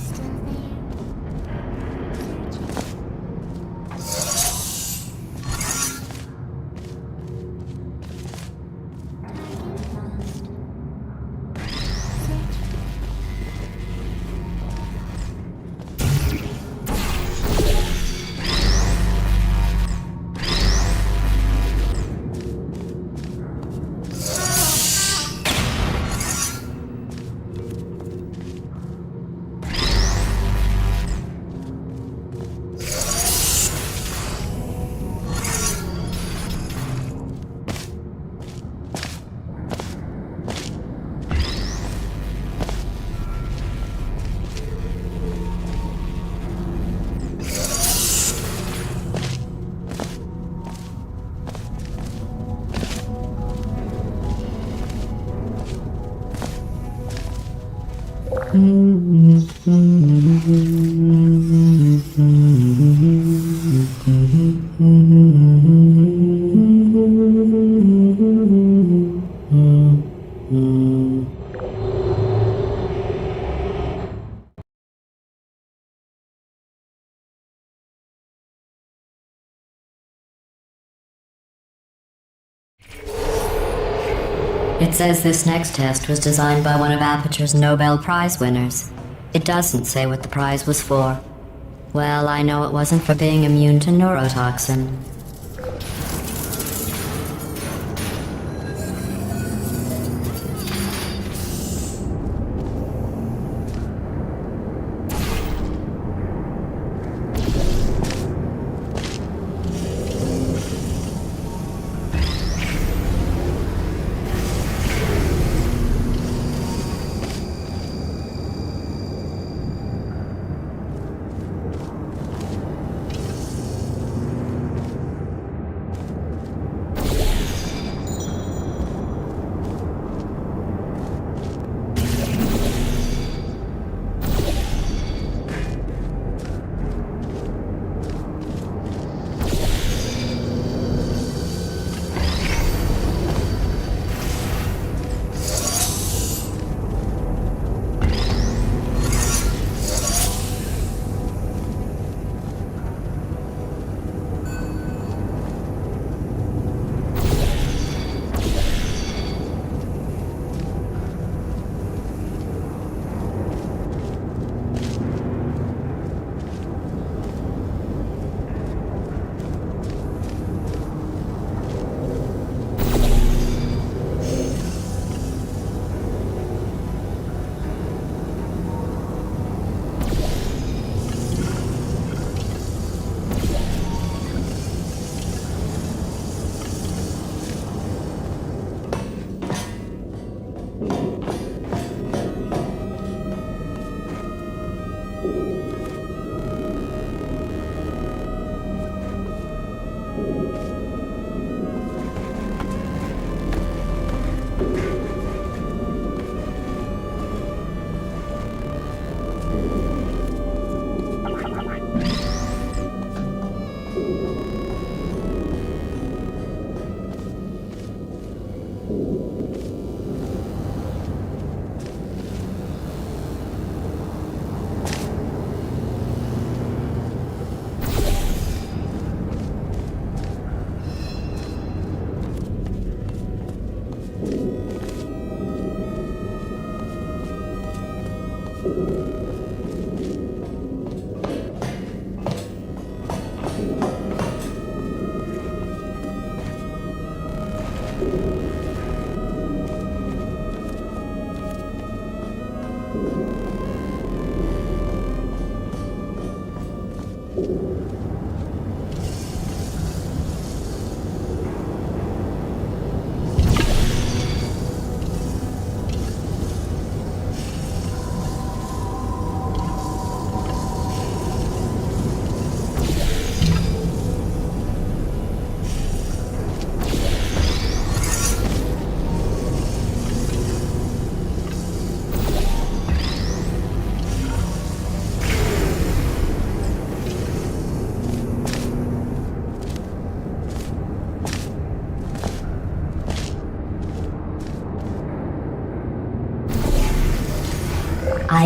Speaker 3: still there?
Speaker 4: It says this next test was designed by one of Aperture's Nobel Prize winners. It doesn't say what the prize was for. Well, I know it wasn't for being immune to neurotoxin.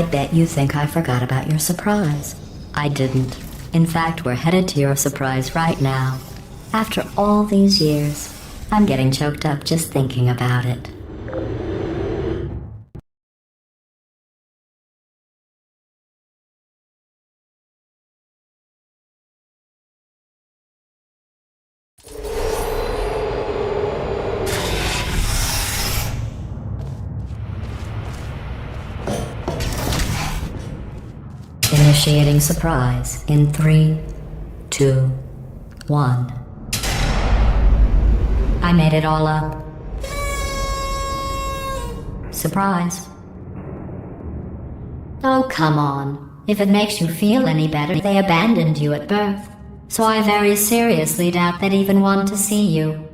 Speaker 4: I bet you think I forgot about your surprise. I didn't. In fact, we're headed to your surprise right now. After all these years, I'm getting choked up just thinking about it. Initiating surprise in 3, 2, 1. I made it all up. Surprise. Oh, come on. If it makes you feel any better, they abandoned you at birth. So I very seriously doubt they'd even want to see you.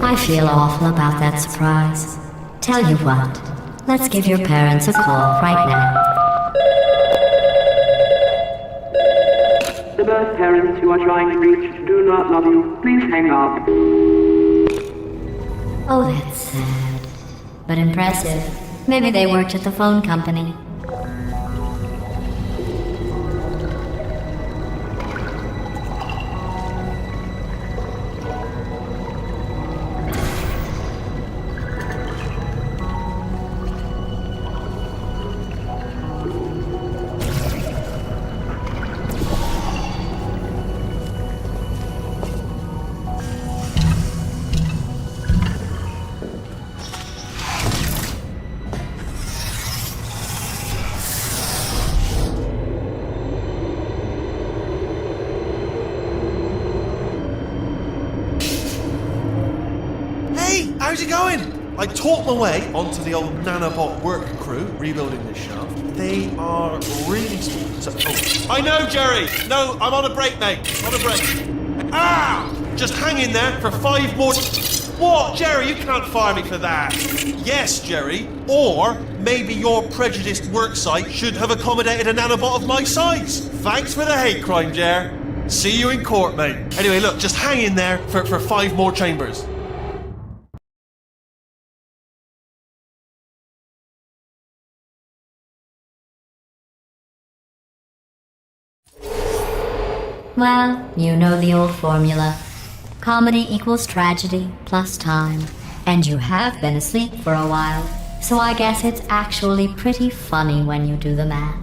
Speaker 4: I feel awful about that surprise. Tell you what, let's give your parents a call right now.
Speaker 5: The birth parents you are trying to reach do not love you. Please hang up.
Speaker 4: Oh, that's sad. But impressive. Maybe they worked at the phone company.
Speaker 2: How's it going? I talked my way onto the old nanobot work crew rebuilding this shaft. They are really small. So, I know, Jerry! No, I'm on a break, mate. On a break. Ah! Just hang in there for 5 more... What? Jerry, you can't fire me for that. Yes, Jerry. Or maybe your prejudiced worksite should have accommodated a nanobot of my size. Thanks for the hate crime, Jer. See you in court, mate. Anyway, look, just hang in there for 5 more chambers.
Speaker 4: Well, you know the old formula. Comedy equals tragedy plus time. And you have been asleep for a while, so I guess it's actually pretty funny when you do the math.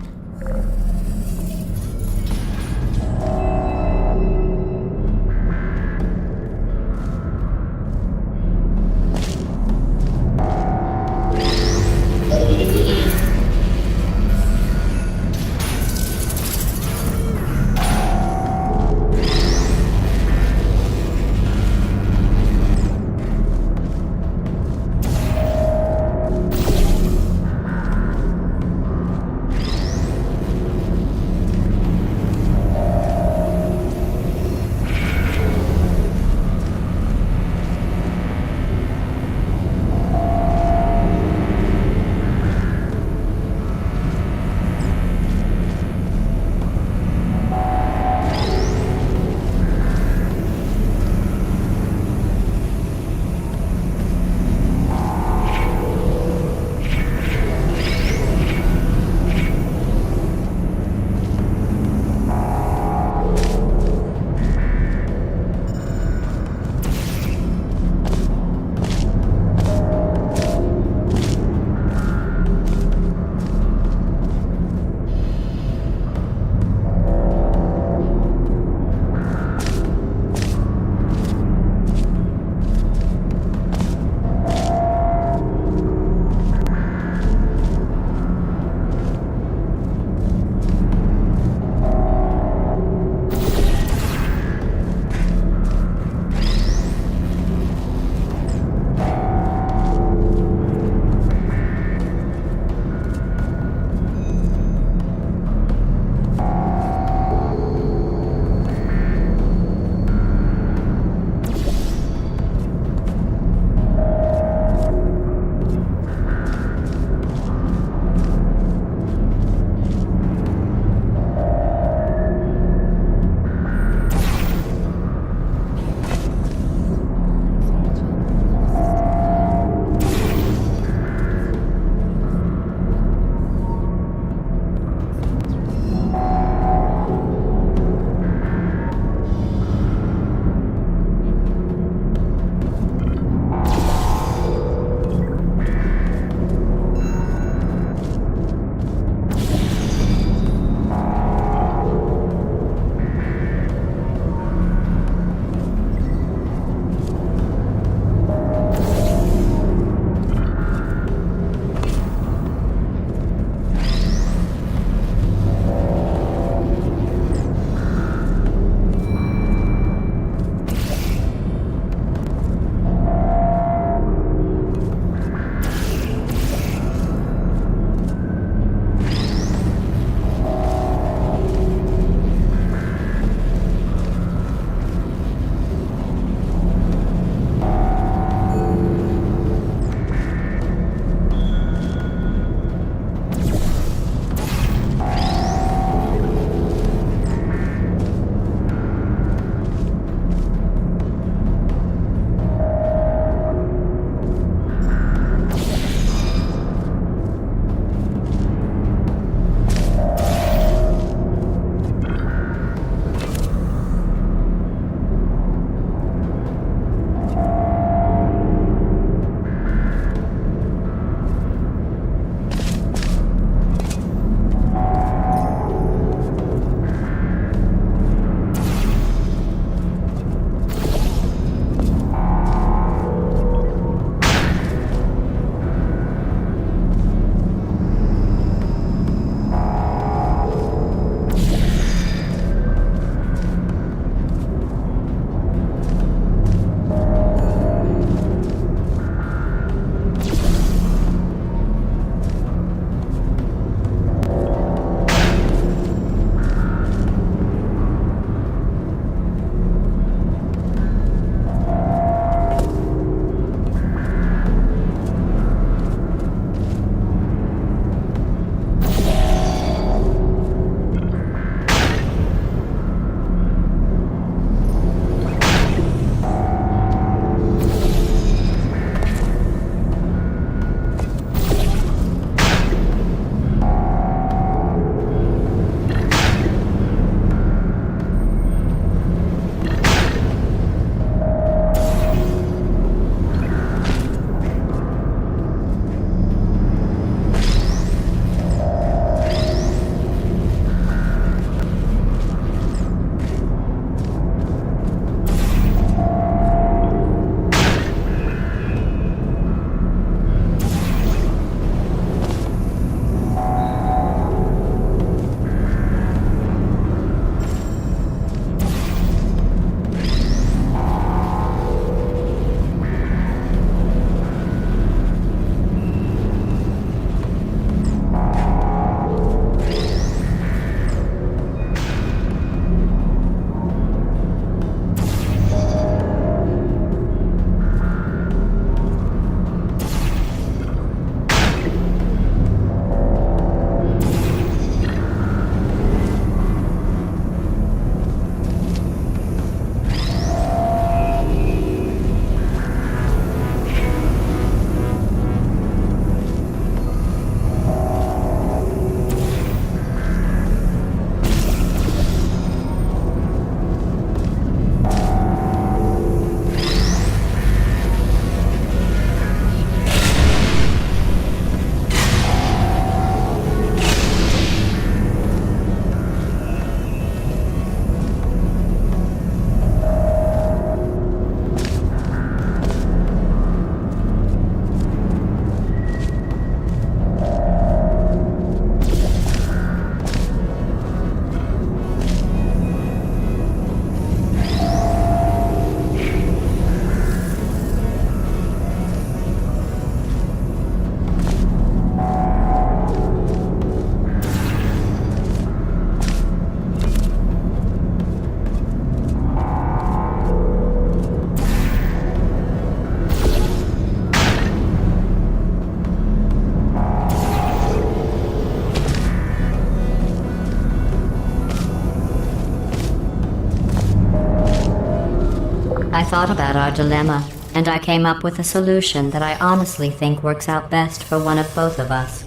Speaker 4: thought about our dilemma, and I came up with a solution that I honestly think works out best for one of both of us.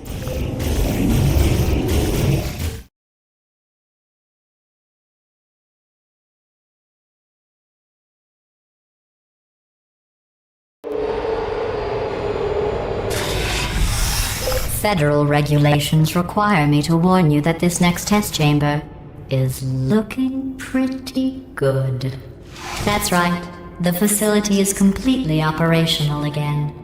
Speaker 4: Federal regulations require me to warn you that this next test chamber is looking pretty good. That's right. The facility is completely operational again.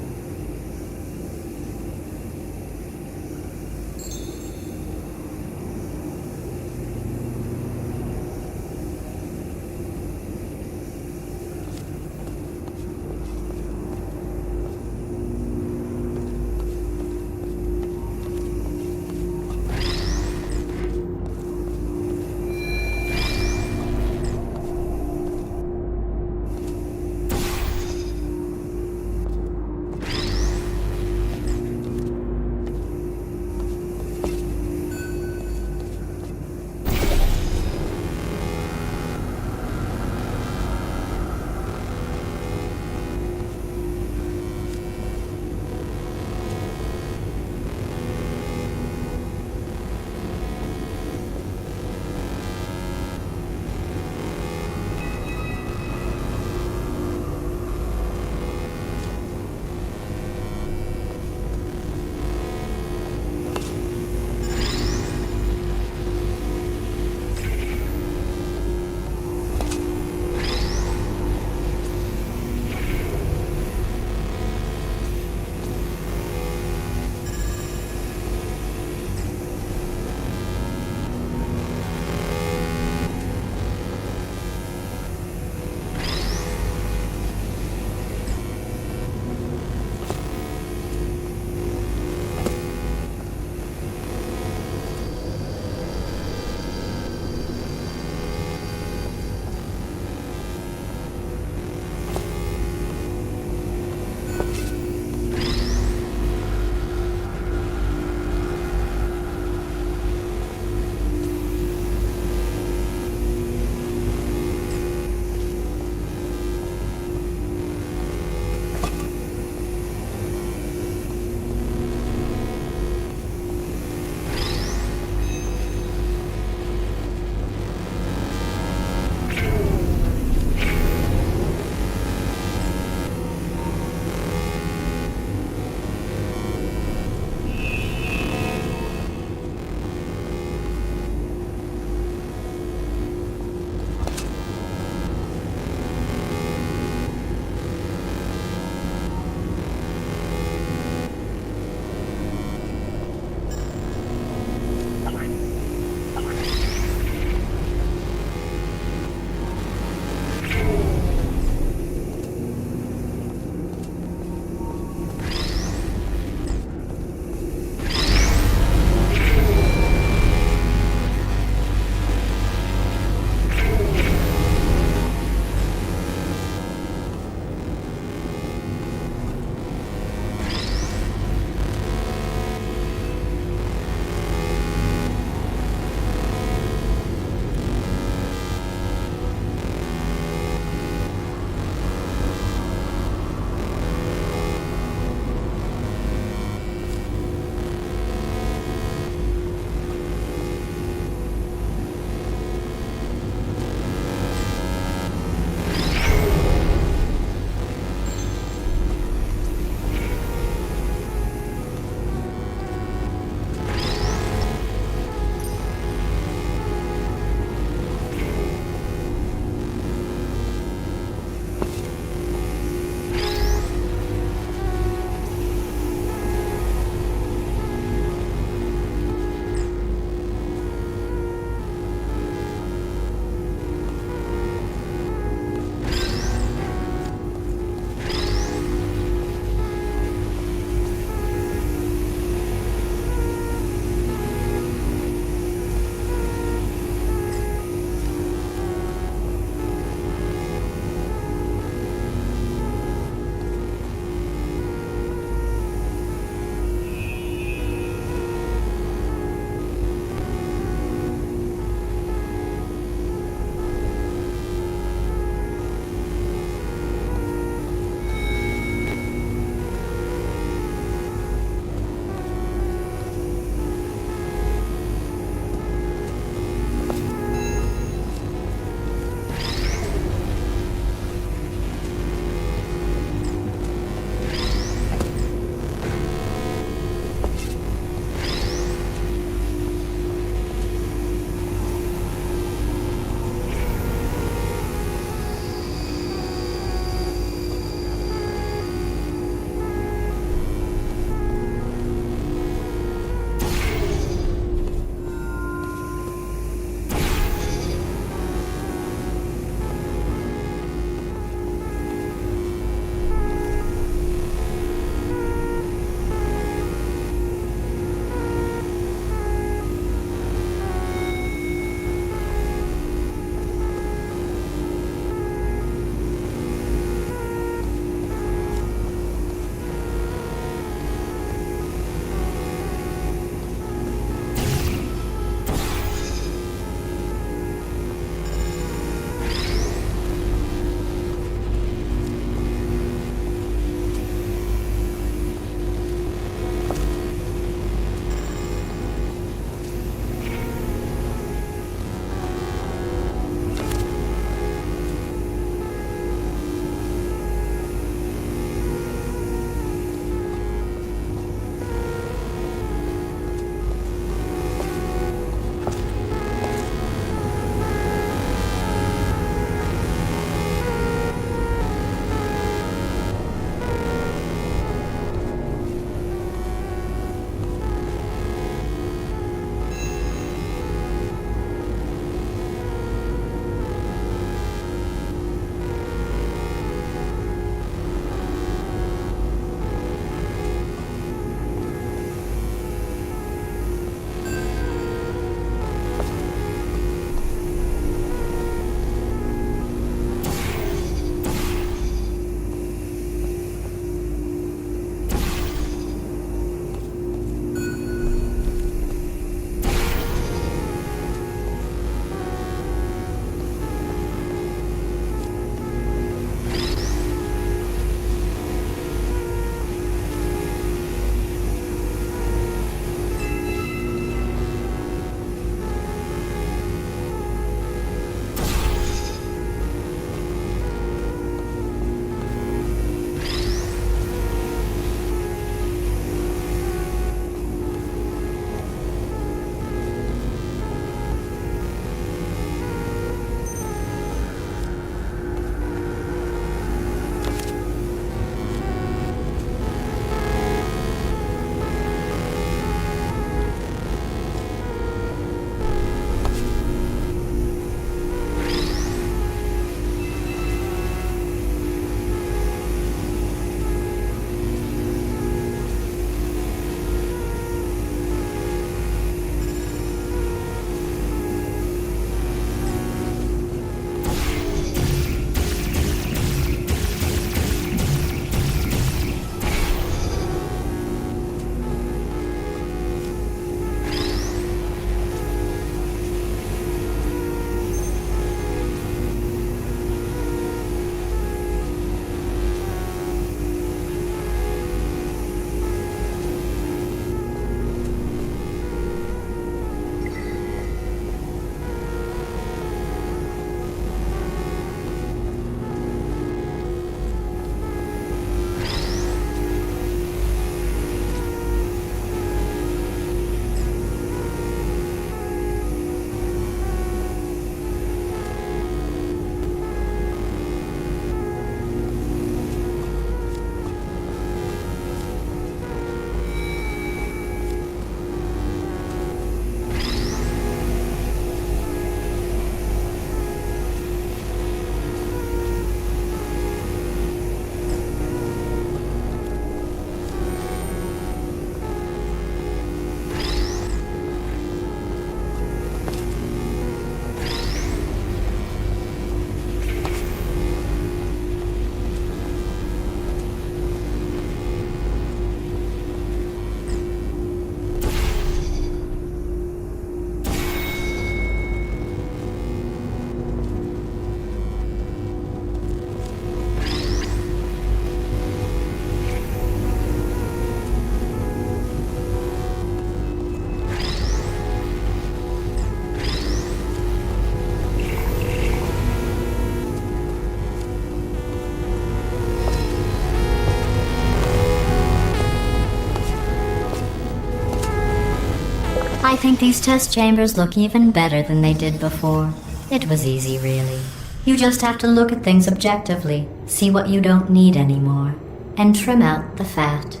Speaker 4: I think these test chambers look even better than they did before. It was easy, really. You just have to look at things objectively, see what you don't need anymore, and trim out the fat.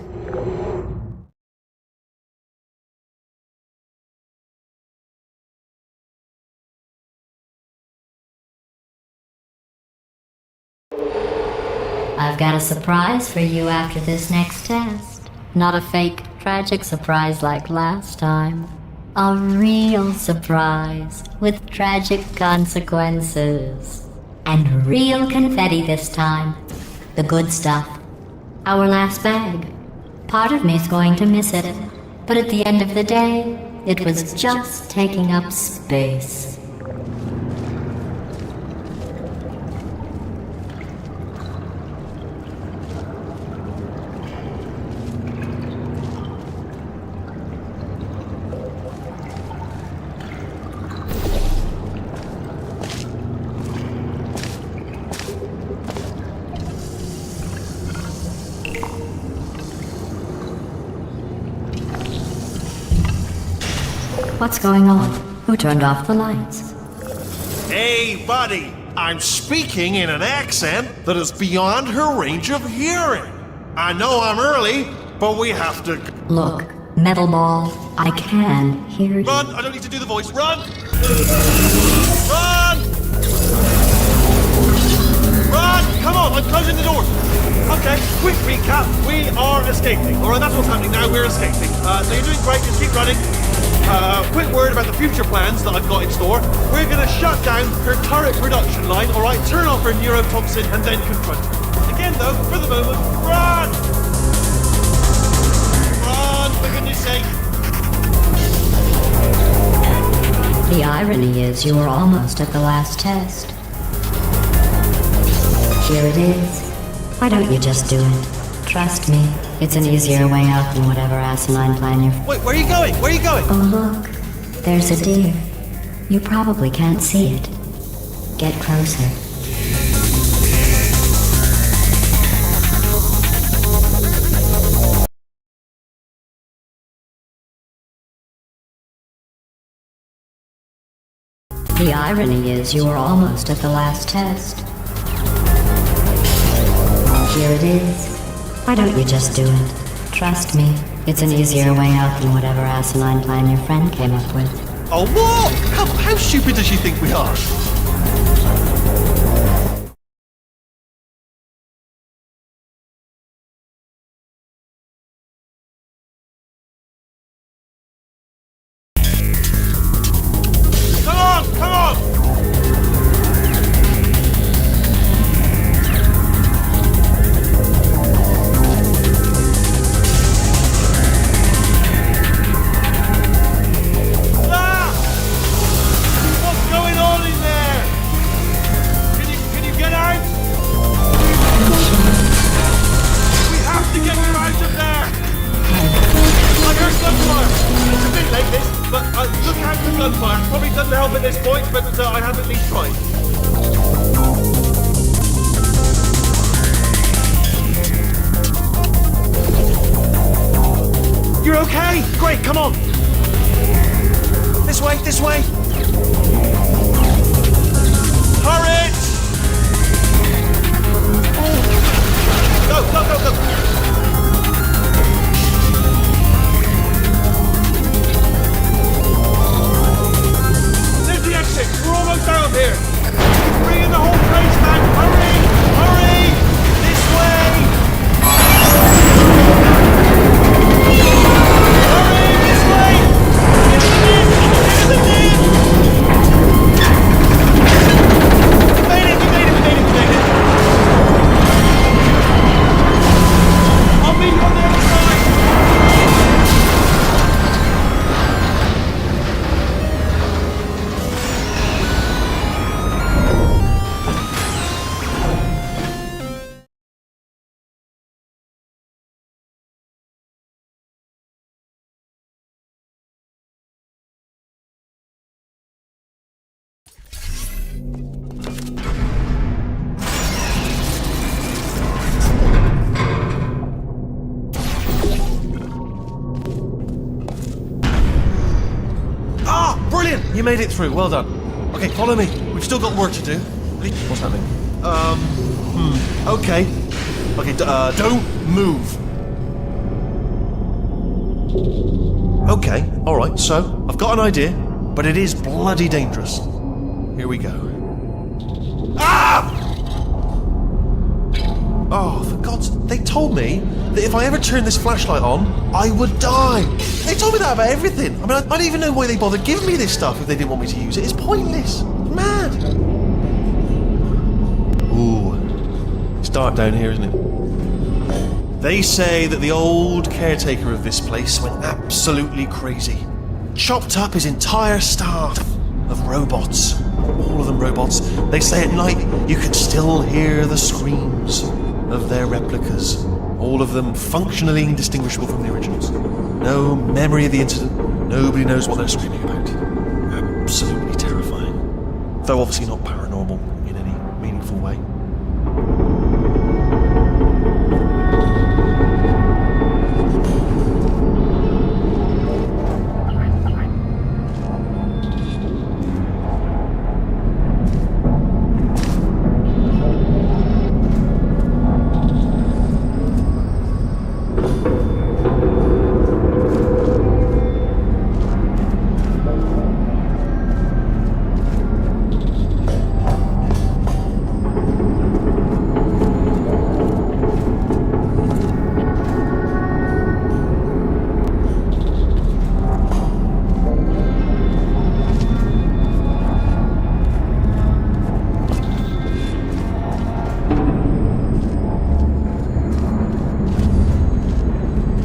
Speaker 4: I've got a surprise for you after this next test. Not a fake, tragic surprise like last time. A real surprise with tragic consequences. And real confetti this time. The good stuff. Our last bag. Part of me's going to miss it. But at the end of the day, it was just taking up space. What's going on? Who turned off the lights?
Speaker 2: Hey, buddy, I'm speaking in an accent that is beyond her range of hearing. I know I'm early, but we have to...
Speaker 4: Look, Metal Ball, I can hear you.
Speaker 2: Run! I don't need to do the voice. Run! Run! Run! Come on, I'm closing the door. Okay, quick recap. We are escaping. Alright, that's what's happening now. We're escaping. So you're doing great. Just keep running. Quick word about the future plans that I've got in store. We're going to shut down her turret production line, alright? Turn off her neurotoxin and then confront her. Again, though, for the moment, run! Run, for goodness sake.
Speaker 4: The irony is you were almost at the last test. Here it is. Why don't you just do it? Trust me, it's an easier way out than whatever asinine plan you're...
Speaker 2: Wait, where are you going? Where are you going?
Speaker 4: Oh look, there's a deer. You probably can't see it. Get closer. The irony is you were almost at the last test. Here it is. Why don't you just do it? Trust me, it's an easier way out than whatever asinine plan your friend came up with.
Speaker 2: Oh, what? How stupid does she think we are? Come on! Come on! Ah! What's going on in there? Can you get out? We have to get you out of there! I heard gunfire! It's a bit late this, but look out for gunfire. Probably doesn't help at this point, but I have at least tried. You're okay? Great, come on! This way, this way! Hurry! Go, go, go, go! There's the exit! We're almost out of here! Bring in the whole place, man! Hurry! Hurry! This way! Hurry! This way! Get in the bin! Get in the bin! We made it! We made it! We made it! We made it! Brilliant! You made it through. Well done. Okay, follow me. We've still got work to do. What's happening? Okay. Okay, don't move. Okay, alright, so I've got an idea, but it is bloody dangerous. Here we go. Ah! Oh, for God's... They told me that if I ever turned this flashlight on, I would die. They told me that about everything. I mean, I don't even know why they bothered giving me this stuff if they didn't want me to use it. It's pointless. Mad. Ooh. It's dark down here, isn't it? They say that the old caretaker of this place went absolutely crazy. Chopped up his entire staff of robots. All of them robots. They say at night you can still hear the screams of their replicas. All of them functionally indistinguishable from the originals. No memory of the incident. Nobody knows what they're screaming about. Absolutely terrifying. Though obviously not paranormal in any meaningful way.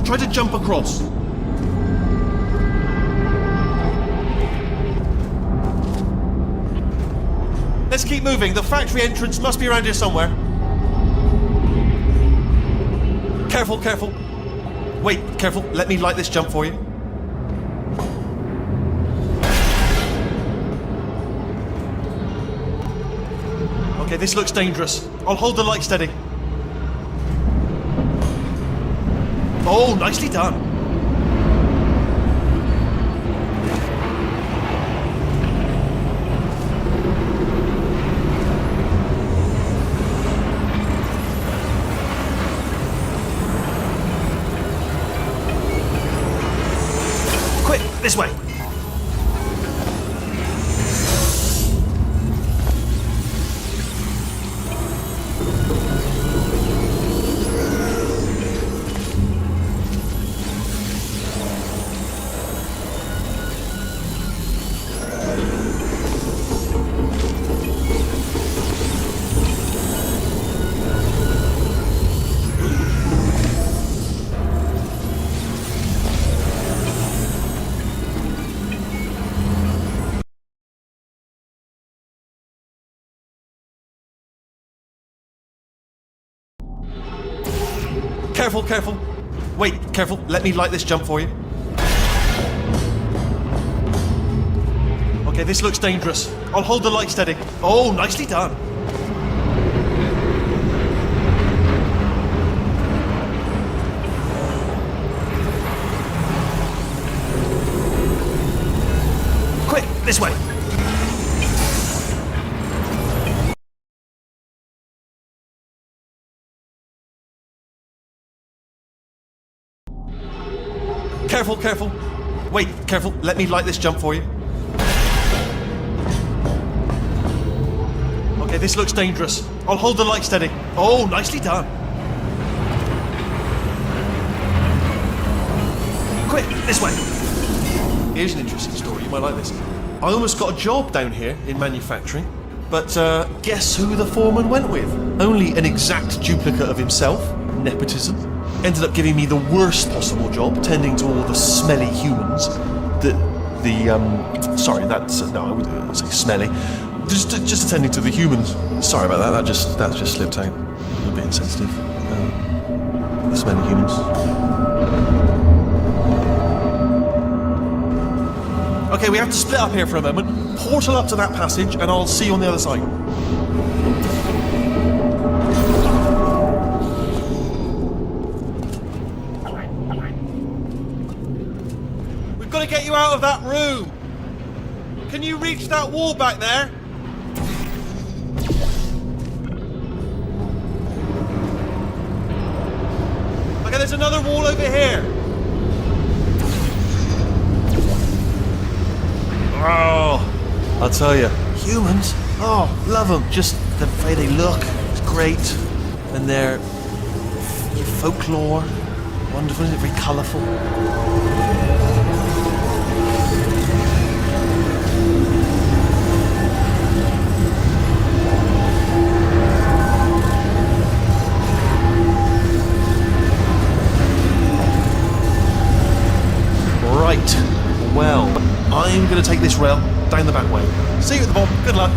Speaker 2: Try to jump across. Let's keep moving. The factory entrance must be around here somewhere. Careful, careful. Wait, careful. Let me light this jump for you. Okay, this looks dangerous. I'll hold the light steady. Oh, nicely done. Quick, this way. Careful, careful. Wait, careful. Let me light this jump for you. Okay, this looks dangerous. I'll hold the light steady. Oh, nicely done. Quick, this way. Careful, careful. Wait, careful. Let me light this jump for you. Okay, this looks dangerous. I'll hold the light steady. Oh, nicely done. Quick, this way. Here's an interesting story. You might like this. I almost got a job down here in manufacturing, but guess who the foreman went with? Only an exact duplicate of himself. Nepotism. Ended up giving me the worst possible job, tending to all the smelly humans. Sorry, that's no, I wouldn't say smelly. Just attending to the humans. Sorry about that. That just slipped out. A bit insensitive. The smelly humans. Okay, we have to split up here for a moment. Portal up to that passage, and I'll see you on the other side. We've got to get you out of that room. Can you reach that wall back there? Okay, there's another wall over here. Oh, I'll tell you, humans, oh, love them. Just the way they look, it's great. And their folklore, wonderful, isn't it? Very colourful. Right, well, I'm going to take this rail down the back way. See you at the bottom. Good luck.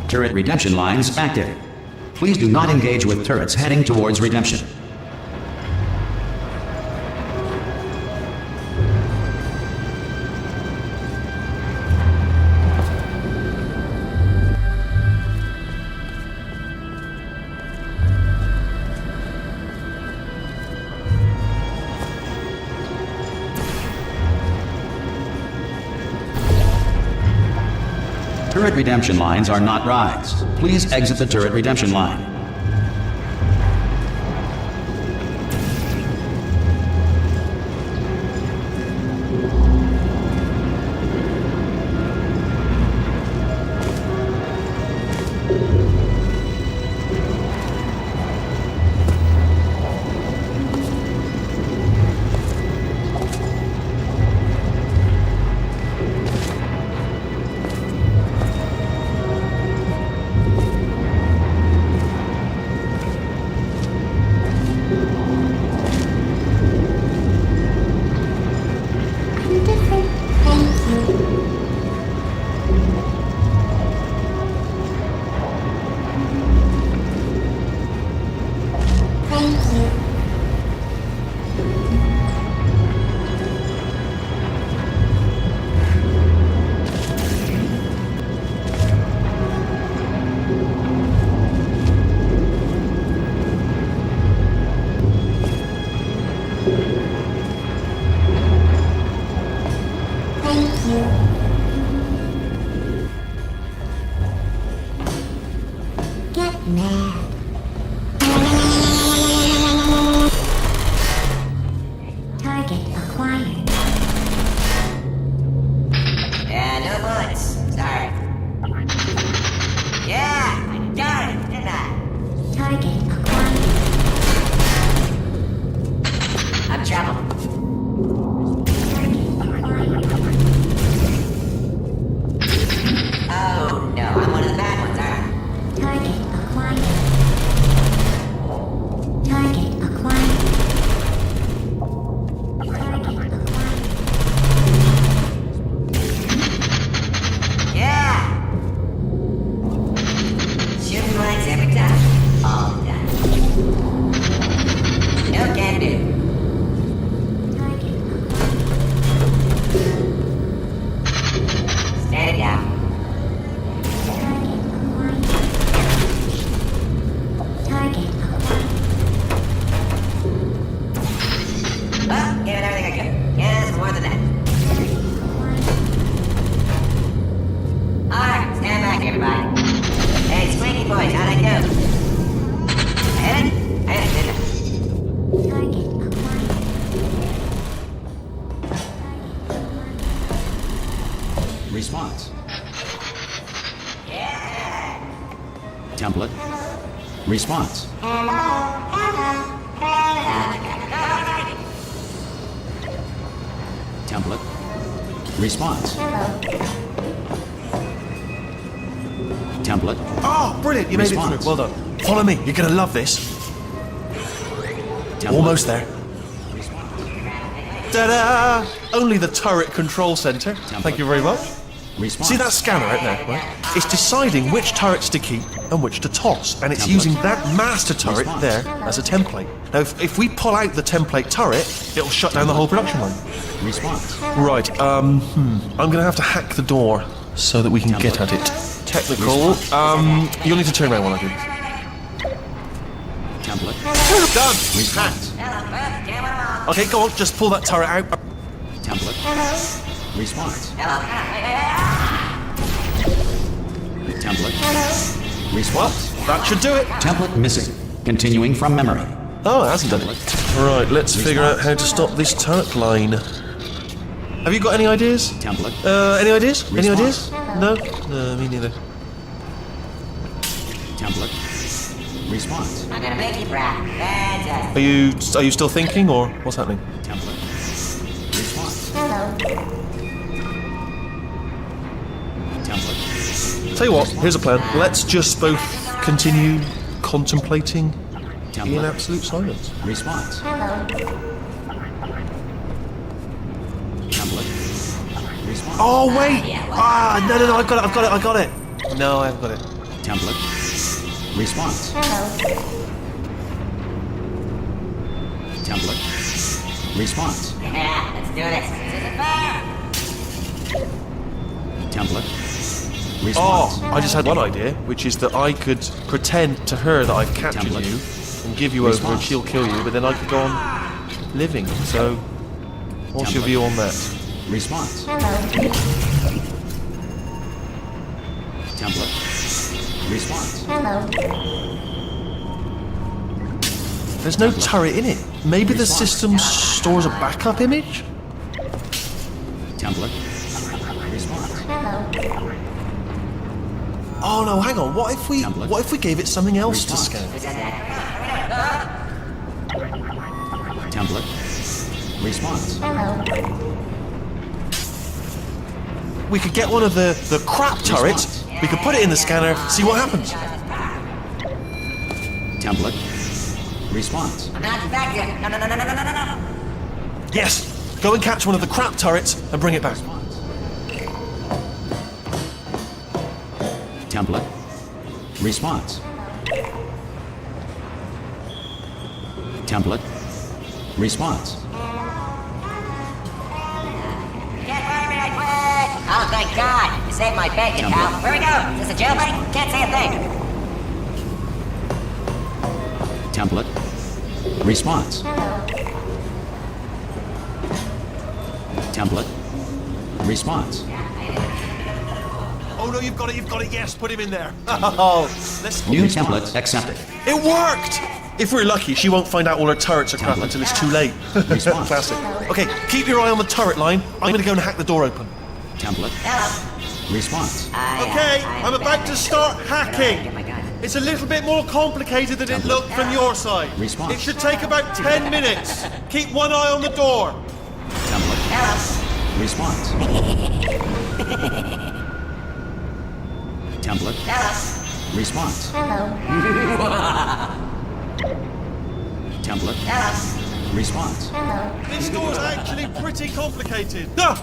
Speaker 1: Turret redemption lines active. Please do not engage with turrets heading towards redemption. Turret redemption lines are not rides. Please exit the turret redemption line.
Speaker 3: Get mad. Target acquired.
Speaker 6: Yeah, no bullets. Sorry. Yeah, I got it, didn't I?
Speaker 3: Target acquired.
Speaker 6: I'm trouble. Oh no, I'm one of the bad ones, aren't I?
Speaker 3: Target acquired. Target acquired. Target acquired.
Speaker 6: Yeah! Shooting blanks every time. All the time. No can do.
Speaker 3: Target
Speaker 6: Stand down.
Speaker 3: Target acquired.
Speaker 6: Well, give it everything I could. Yeah, it's more than that. Alright, stand back, everybody. Hey, Squeaky boys, how'd I do? I hit it? I hit it, didn't I?
Speaker 3: Target acquired.
Speaker 1: Response. Template. Response. Template.
Speaker 2: Oh, brilliant! You made it
Speaker 1: Response.
Speaker 2: through. Well done. Follow me. You're gonna love this.
Speaker 1: Template.
Speaker 2: Almost there. Ta-da! Only the turret control center. Thank you very much.
Speaker 1: Response.
Speaker 2: See that scanner out there? Right? It's deciding which turrets to keep and which to toss, and it's
Speaker 1: Template.
Speaker 2: using that master turret
Speaker 1: Response.
Speaker 2: there as a template. Now, if we pull out the template turret, it'll shut down the whole production line.
Speaker 1: Response.
Speaker 2: Right. I'm gonna have to hack the door so that we can get at it. Technical. You'll need to turn around while I do this.
Speaker 1: Template.
Speaker 2: Done.
Speaker 1: Response.
Speaker 2: Okay, go on. Just pull that turret out.
Speaker 1: Template. Response. Template. Response.
Speaker 2: That should do it.
Speaker 1: Template missing. Continuing from memory.
Speaker 2: Oh, it hasn't done it. Right, let's figure out how to stop this turret line. Have you got any ideas?
Speaker 1: Template.
Speaker 2: Any ideas? Any
Speaker 1: Response.
Speaker 2: ideas? No? No, me neither.
Speaker 1: Template. Response.
Speaker 6: I'm gonna make you proud. Fantastic.
Speaker 2: Are you still thinking, or what's happening?
Speaker 1: Template. Response. Template.
Speaker 2: Tell you what, here's a plan. Let's just both continue contemplating in
Speaker 1: Template.
Speaker 2: absolute silence.
Speaker 1: Response. Template. Response.
Speaker 2: Oh wait! No, I got it. No, I haven't got it.
Speaker 1: Template. Response. Template. Response.
Speaker 6: Yeah, let's do this. This isn't fair.
Speaker 1: Template.
Speaker 2: Oh,
Speaker 1: Response.
Speaker 2: I just had one idea, which is that I could pretend to her that I've captured
Speaker 1: Template.
Speaker 2: you and give you over and
Speaker 1: Response.
Speaker 2: she'll kill you, but then I could go on living. So, what's your
Speaker 1: Template.
Speaker 2: view on that?
Speaker 1: Response. Template. Response.
Speaker 2: There's no turret in it. Maybe the
Speaker 1: Response.
Speaker 2: system stores a backup image?
Speaker 1: Template. Response.
Speaker 2: Oh no, hang on. What if we
Speaker 1: Template.
Speaker 2: gave it something else to
Speaker 1: Response.
Speaker 2: scan?
Speaker 1: Template. Response.
Speaker 2: We could get one of the crap turrets,
Speaker 1: Response.
Speaker 2: we could put it in the scanner, see what happens.
Speaker 1: Template. Response.
Speaker 6: I'm not infected. No.
Speaker 2: Yes! Go and catch one of the crap turrets and bring it back.
Speaker 1: Template. Response. Template. Response.
Speaker 6: Get fire me right quick. Oh, thank God. You saved my bacon, pal. Where we go? Is this a jailbreak? Can't say a thing.
Speaker 1: Template. Response. Template. Response.
Speaker 2: Oh no, you've got it, yes, put him in there. Oh, let's...
Speaker 1: New template accepted.
Speaker 2: It worked! If we're lucky, she won't find out all her turrets are crap
Speaker 1: Template.
Speaker 2: until it's too late.
Speaker 1: Response.
Speaker 2: Classic. Okay, keep your eye on the turret line. I'm gonna go and hack the door open.
Speaker 1: Template.
Speaker 6: Hello.
Speaker 1: Response.
Speaker 2: Okay, I'm about to start hacking.
Speaker 6: Get my gun.
Speaker 2: It's a little bit more complicated than it
Speaker 1: Template.
Speaker 2: looked from your side.
Speaker 1: Response.
Speaker 2: It should take about 10 minutes. Keep one eye on the door.
Speaker 1: Template.
Speaker 6: Hello.
Speaker 1: Response. Template.
Speaker 6: Hello.
Speaker 1: Response. Template.
Speaker 6: Hello.
Speaker 1: Response.
Speaker 2: This door's actually pretty complicated. Ah!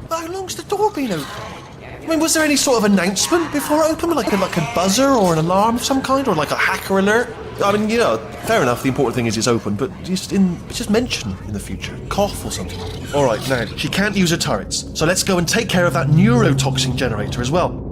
Speaker 2: How long's the door been open? I mean, was there any sort of announcement before it opened? Like a buzzer or an alarm of some kind? Or like a hacker alert? I mean, fair enough, the important thing is it's open, but just mention in the future. Cough or something. Alright, now, she can't use her turrets, so let's go and take care of that neurotoxin generator as well.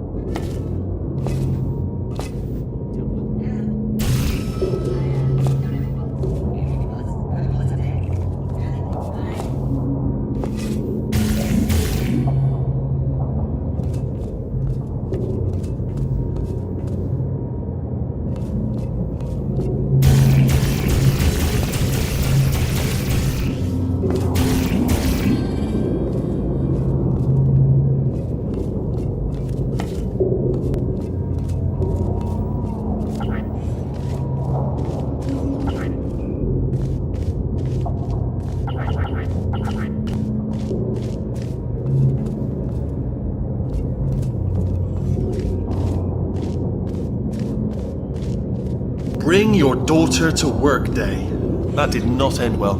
Speaker 2: your daughter to work day. That did not end well.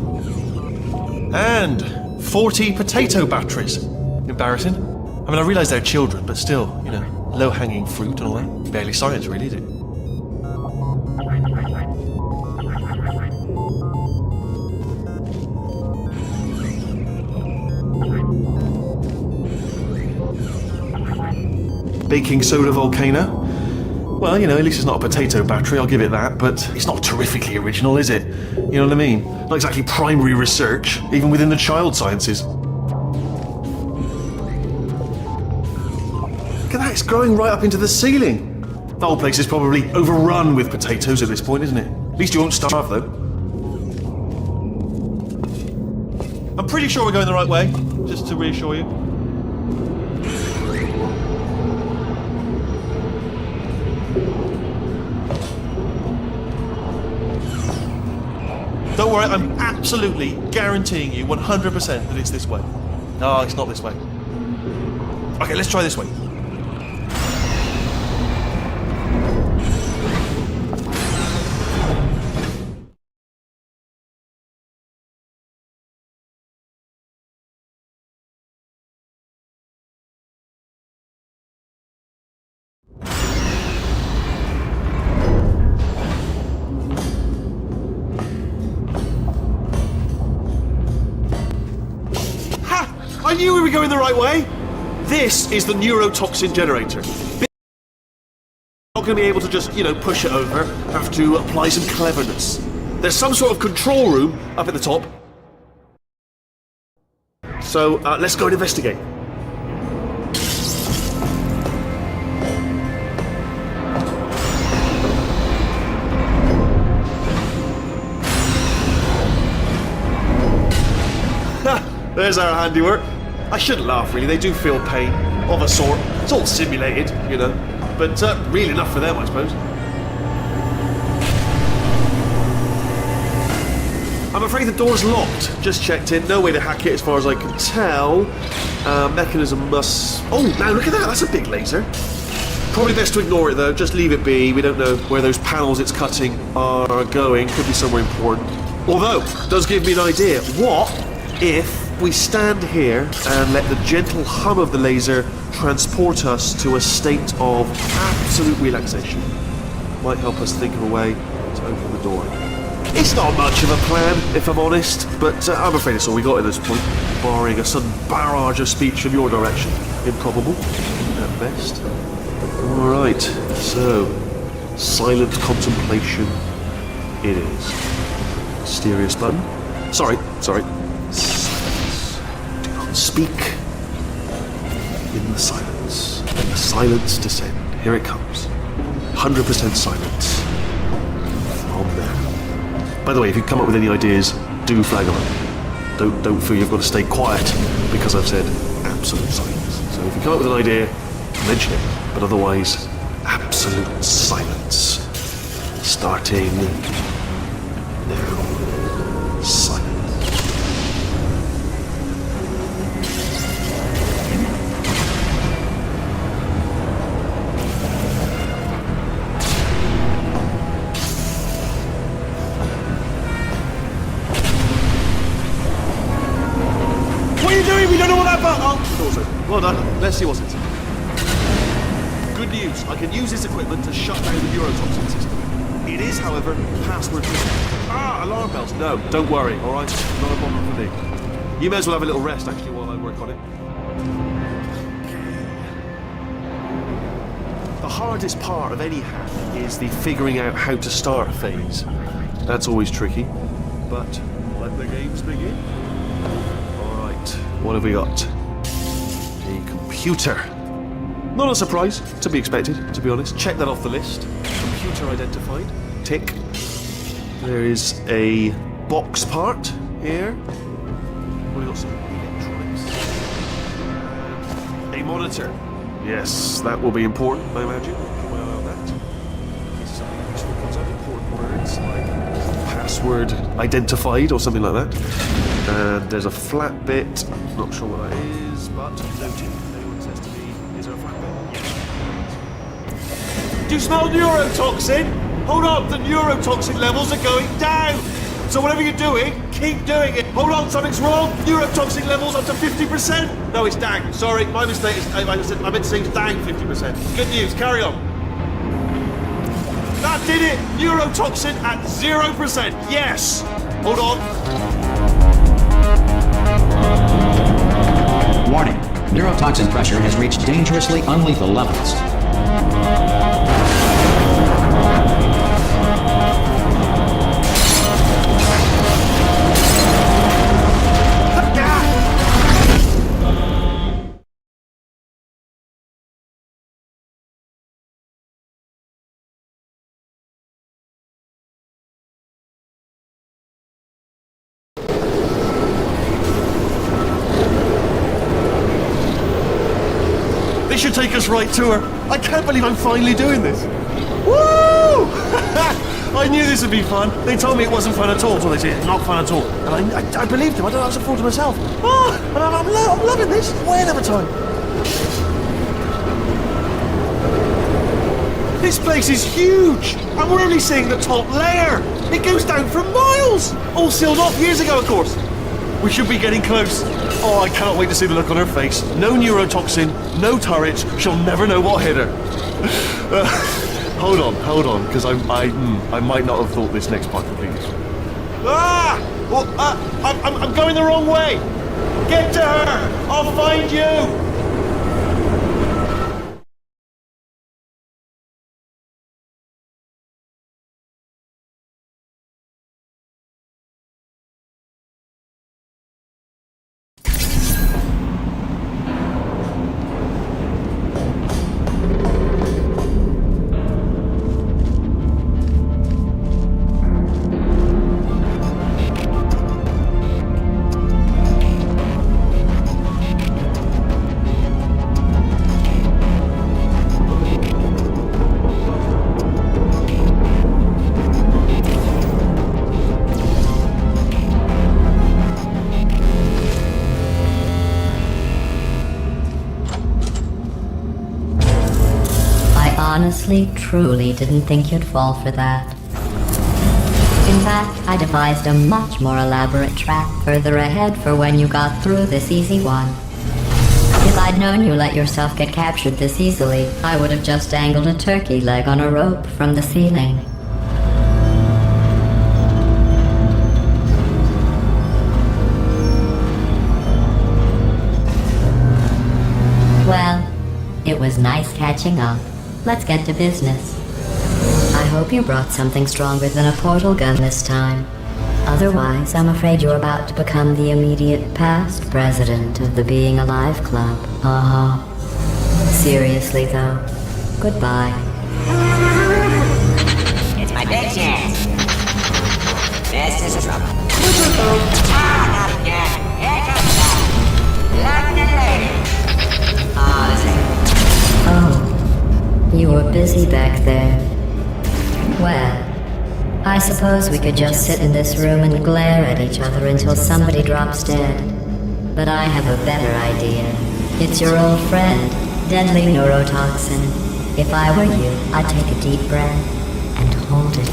Speaker 2: And 40 potato batteries. Embarrassing. I mean, I realise they're children, but still, you know, low-hanging fruit and all that. Barely science, really, is it? Baking soda volcano. Well, you know, at least it's not a potato battery, I'll give it that, but it's not terrifically original, is it? You know what I mean? Not exactly primary research, even within the child sciences. Look at that, it's growing right up into the ceiling. The whole place is probably overrun with potatoes at this point, isn't it? At least you won't starve, though. I'm pretty sure we're going the right way, just to reassure you. Don't worry, I'm absolutely guaranteeing you 100% that it's this way. No, it's not this way. Okay, let's try this way. I knew we were going the right way! This is the neurotoxin generator. Not going to be able to just, you know, push it over. Have to apply some cleverness. There's some sort of control room up at the top. So, let's go and investigate. There's our handiwork. I shouldn't laugh, really. They do feel pain, of a sort. It's all simulated, you know. But real enough for them, I suppose. I'm afraid the door's locked. Just checked it. No way to hack it, as far as I can tell. Mechanism must... Oh, now look at that. That's a big laser. Probably best to ignore it, though. Just leave it be. We don't know where those panels it's cutting are going. Could be somewhere important. Although, it does give me an idea. What if we stand here and let the gentle hum of the laser transport us to a state of absolute relaxation? Might help us think of a way to open the door. It's not much of a plan, if I'm honest, but I'm afraid it's all we got at this point, barring a sudden barrage of speech from your direction. Improbable, at best. Alright, so, silent contemplation it is. Mysterious button. Sorry. Speak in the silence. Let the silence descend. Here it comes. 100% silence. From there. By the way, if you come up with any ideas, do flag them up. Don't feel you've got to stay quiet because I've said absolute silence. So if you come up with an idea, mention it. But otherwise, absolute silence. Starting now. Silence. We don't know what that button... Oh, also, well done. Let's see what's it. Good news. I can use this equipment to shut down the neurotoxin system. It is, however, password protected. Alarm bells. No, don't worry, alright? Not a problem for me. You may as well have a little rest, actually, while I work on it. The hardest part of any hack is the figuring out how to start phase. That's always tricky, but let the games begin. What have we got? A computer. Not a surprise, to be expected, to be honest. Check that off the list. Computer identified. Tick. There is a box part here. We got some electronics. A monitor. Yes, that will be important, I imagine. Keep my eye on that. Something useful comes up. Important words like password identified or something like that. And there's a flat bit, not sure what that is, but noted. Anyone says to me, is there a flat bit? Yes. Do you smell neurotoxin? Hold on, the neurotoxin levels are going down. So whatever you're doing, keep doing it. Hold on, something's wrong. Neurotoxin levels up to 50%. No, it's down. Sorry, my mistake. I meant to say it's down 50%. Good news, carry on. That did it! Neurotoxin at 0%. Yes! Hold on.
Speaker 1: Warning. Neurotoxin pressure has reached dangerously unlethal levels.
Speaker 2: This should take us right to her. I can't believe I'm finally doing this. Woo! I knew this would be fun. They told me it wasn't fun at all, so they said it's not fun at all. And I believed them. I don't know, I was a fool to myself. Oh, and I'm loving this. Way over time. This place is huge, and we're only seeing the top layer. It goes down for miles. All sealed off years ago, of course. We should be getting close. Oh, I cannot wait to see the look on her face. No neurotoxin, no turrets. She'll never know what hit her. Hold on, because I might not have thought this next part completely. Ah! Well, I'm going the wrong way. Get to her. I'll find you.
Speaker 4: Honestly, truly didn't think you'd fall for that. In fact, I devised a much more elaborate trap further ahead for when you got through this easy one. If I'd known you let yourself get captured this easily, I would have just dangled a turkey leg on a rope from the ceiling. Well, it was nice catching up. Let's get to business. I hope you brought something stronger than a portal gun this time. Otherwise, I'm afraid you're about to become the immediate past president of the Being Alive Club. Seriously, though, goodbye.
Speaker 6: It's my big chance. This is trouble. Not again. Here comes that. London lady. Oh, this is...
Speaker 4: You were busy back there. Well, I suppose we could just sit in this room and glare at each other until somebody drops dead. But I have a better idea. It's your old friend, deadly neurotoxin. If I were you, I'd take a deep breath and hold it.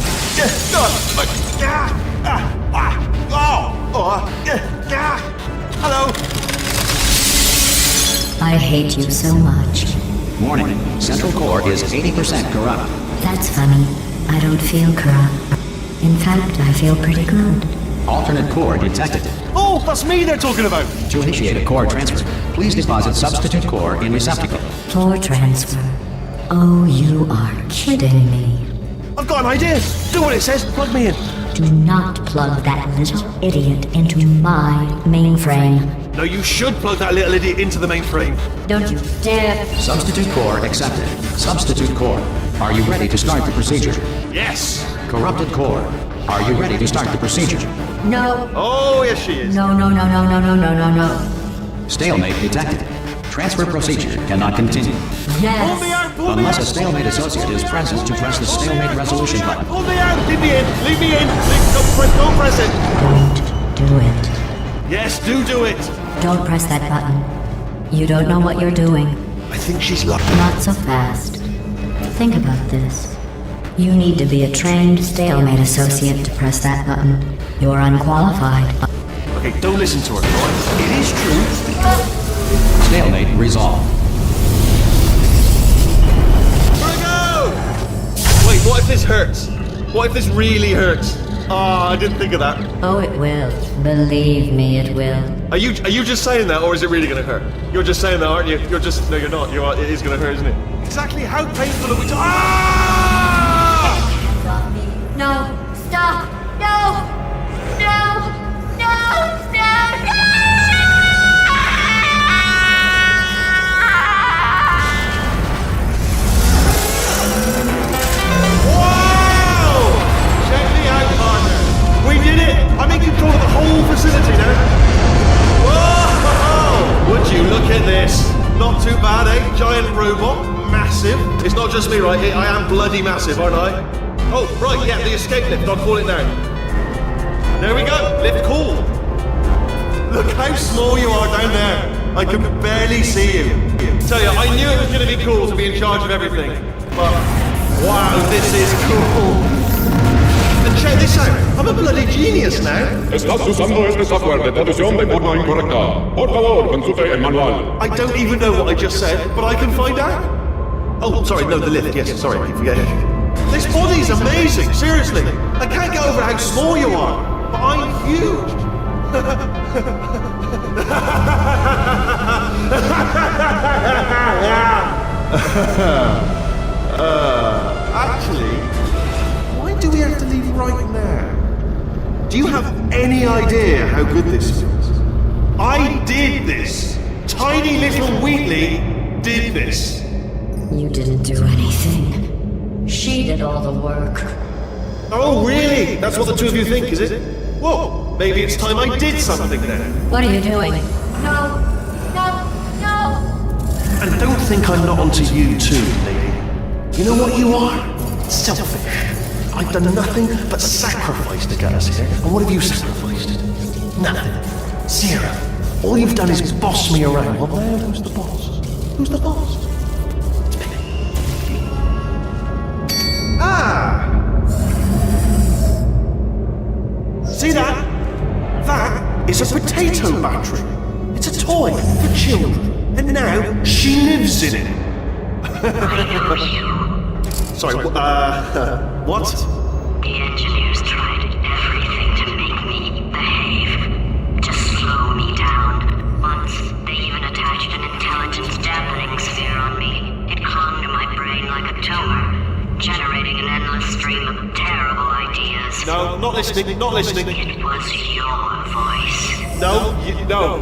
Speaker 2: Hello.
Speaker 4: I hate you so much.
Speaker 1: Warning. Central core is 80% corrupt.
Speaker 4: That's funny. I don't feel corrupt. In fact, I feel pretty good.
Speaker 1: Alternate core detected.
Speaker 2: Oh, that's me they're talking about.
Speaker 1: To initiate a core transfer, please deposit substitute core in receptacle.
Speaker 4: Core transfer. Oh, you are kidding me.
Speaker 2: I've got an idea. Do what it says. Plug me in.
Speaker 4: Do not plug that little idiot into my mainframe.
Speaker 2: No, you should plug that little idiot into the mainframe.
Speaker 4: Don't you dare.
Speaker 1: Substitute core accepted. Substitute core. Are you ready to start the procedure?
Speaker 2: Yes.
Speaker 1: Corrupted core. Are you ready to start the procedure?
Speaker 4: No.
Speaker 2: Oh, yes, she is.
Speaker 4: No.
Speaker 1: Stalemate detected. Transfer procedure cannot continue.
Speaker 2: Pull me
Speaker 4: Yes.
Speaker 2: out. Pull me
Speaker 1: Unless
Speaker 2: out.
Speaker 1: a stalemate associate is present to press the stalemate resolution button.
Speaker 2: Pull me out. Leave me in. Leave me in. Don't press it.
Speaker 4: Don't do it.
Speaker 2: Yes, do it.
Speaker 4: Don't press that button. You don't know what you're doing.
Speaker 2: I think she's lucky.
Speaker 4: Not so fast. Think about this. You need to be a trained stalemate associate to press that button. You're unqualified.
Speaker 2: Okay, don't listen to her, right? It is true.
Speaker 1: Stalemate resolved.
Speaker 2: Where'd it go? Wait, what if this hurts? What if this really hurts? Ah, I didn't think of that.
Speaker 4: Oh, it will. Believe me, it will.
Speaker 2: Are you just saying that, or is it really gonna hurt? You're just saying that, aren't you? You're just no, you're not. It is gonna hurt, isn't it? Exactly how painful are we? Ah!
Speaker 3: No! Stop! No! No! No! No! No!
Speaker 2: Wow! Check me out, partner. We did it. I'm in control of the whole facility now. Whoa! Would you look at this? Not too bad, eh? Giant robot. Massive. It's not just me, right? I am bloody massive, aren't I? Oh, right, yeah, the escape lift. I'll call it now. There we go. Lift cool. Look how small you are down there. I can barely see you. Tell you, I knew it was going to be cool to be in charge of everything. But, wow, this is cool. And check this out. I'm a bloody genius now.
Speaker 7: Estás usando este software de traducción de forma incorrecta. Por favor, consulte el manual.
Speaker 2: I don't even know what I just said, but I can find out. Oh, sorry, no, the lift. Yes, sorry, I keep forgetting. This body's amazing, seriously. I can't get over how small you are, but I'm huge. Actually, why do we have to leave right now? Do you have any idea how good this feels? I did this. Tiny little Wheatley did this.
Speaker 4: You didn't do anything. She did all the work.
Speaker 2: Oh, really? That's what the two of you think, is it? Whoa, maybe it's time I did something then.
Speaker 4: What are you doing?
Speaker 3: No! No! No!
Speaker 2: And don't think I'm not onto you too, lady. You know what you are? Selfish. I've done nothing but sacrifice to get us here. And what have you sacrificed? Nothing. Zero. All you've done is boss me around. Well, who's the boss? Who's the boss? It's me. Ah! See that? That is a potato battery. It's a toy for children. And now she lives in it. Sorry, what?
Speaker 8: The engineers tried everything to make me behave, to slow me down. Once, they even attached an intelligence dampening sphere on me. It clung to my brain like a tumor, generating an endless stream of terrible ideas.
Speaker 2: No, not listening, not listening.
Speaker 8: It was your voice.
Speaker 2: No,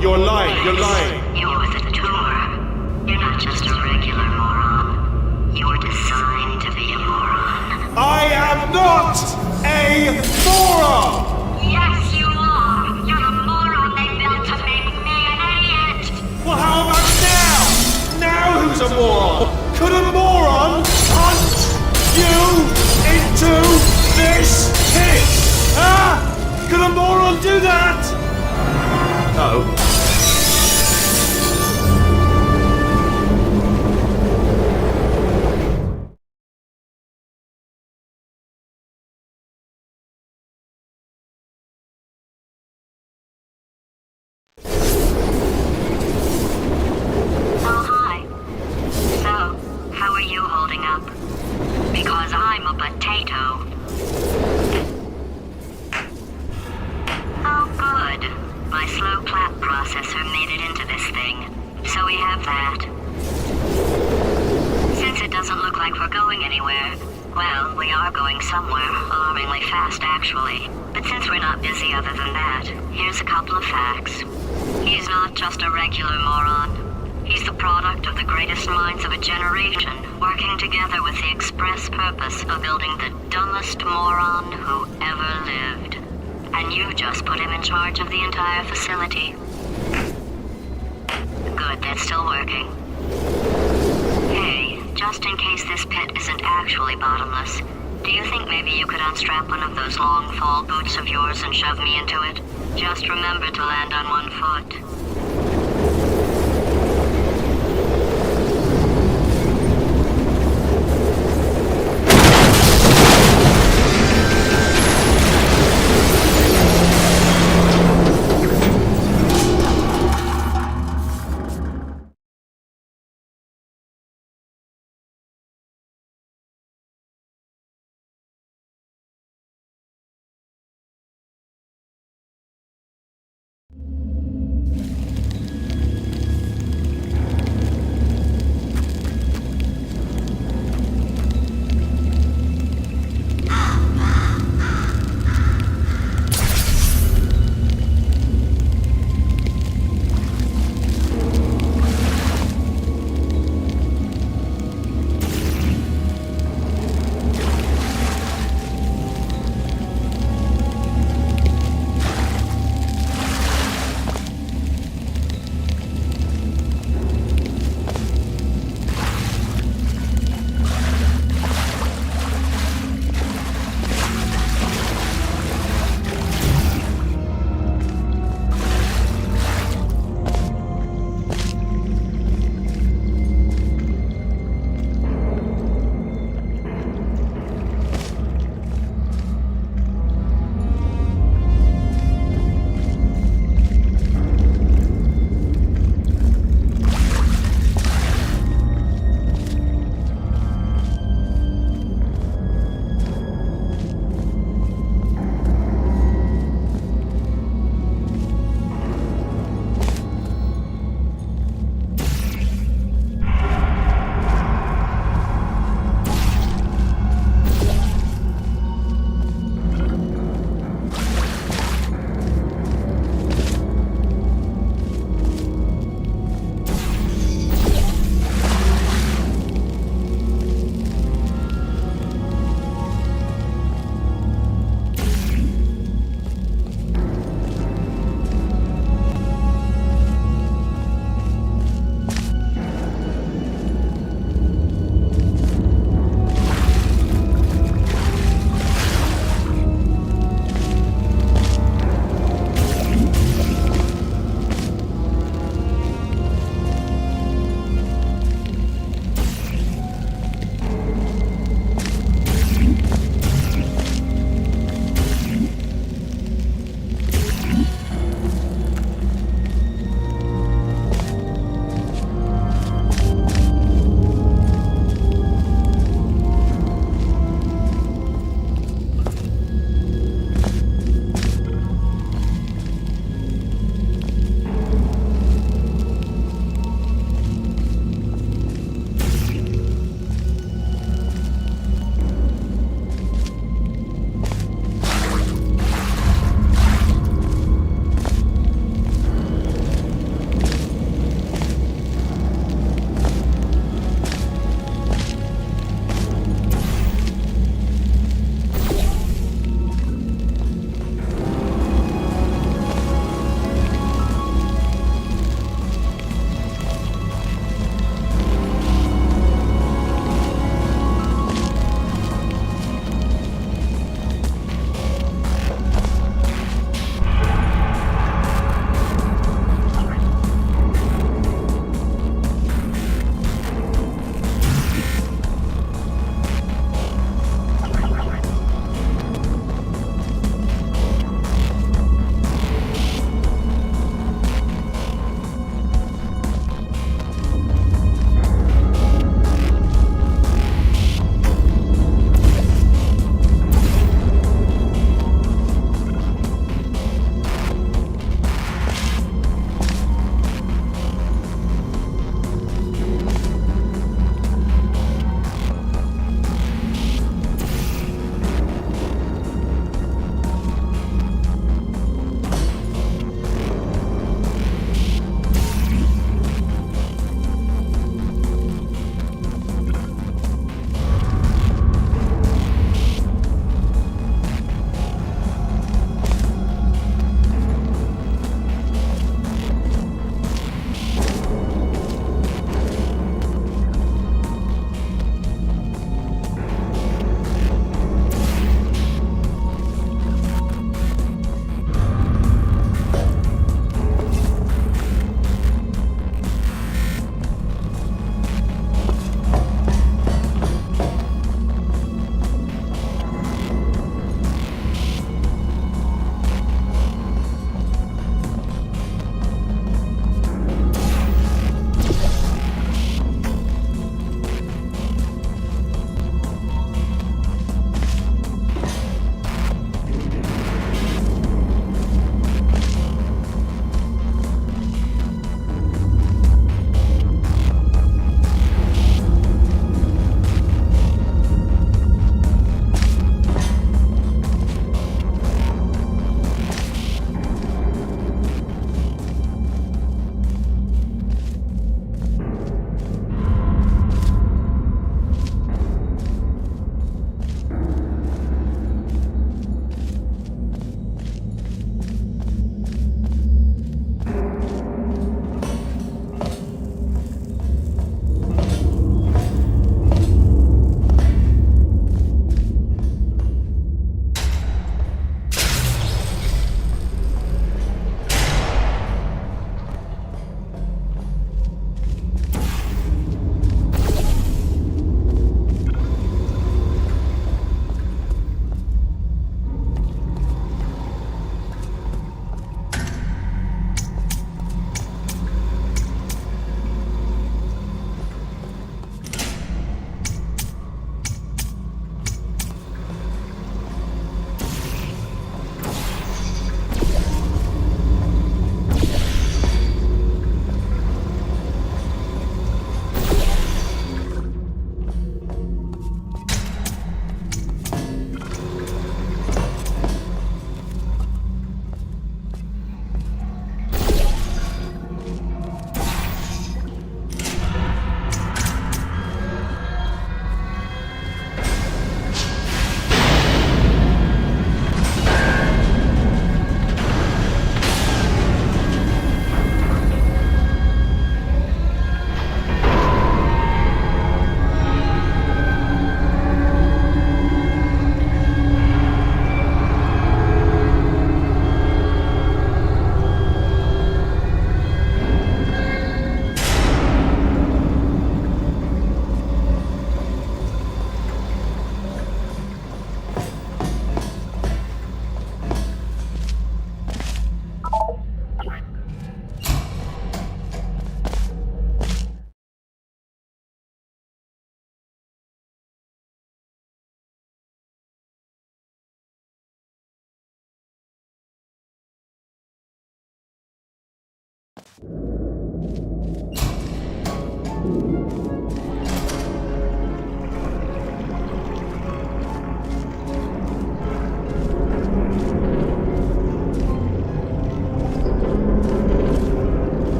Speaker 2: you're lying, you're lying.
Speaker 8: You're the tumor. You're not just a regular moron. You're designed to be a moron.
Speaker 2: I am not a moron!
Speaker 8: Yes, you are. You're the moron they built to make me an idiot.
Speaker 2: Well, how about now? Now who's a moron? Could a moron hunt you into this pit? Huh? Could a moron do that? Oh.
Speaker 8: Because I'm a potato. Oh, good. My slow clap processor made it into this thing. So we have that. Since it doesn't look like we're going anywhere, well, we are going somewhere, alarmingly fast, actually. But since we're not busy other than that, here's a couple of facts. He's not just a regular moron. He's the product of the greatest minds of a generation, working together with the express purpose of building the dumbest moron who ever lived. And you just put him in charge of the entire facility. Good, that's still working. Hey, just in case this pit isn't actually bottomless, do you think maybe you could unstrap one of those long fall boots of yours and shove me into it? Just remember to land on one foot.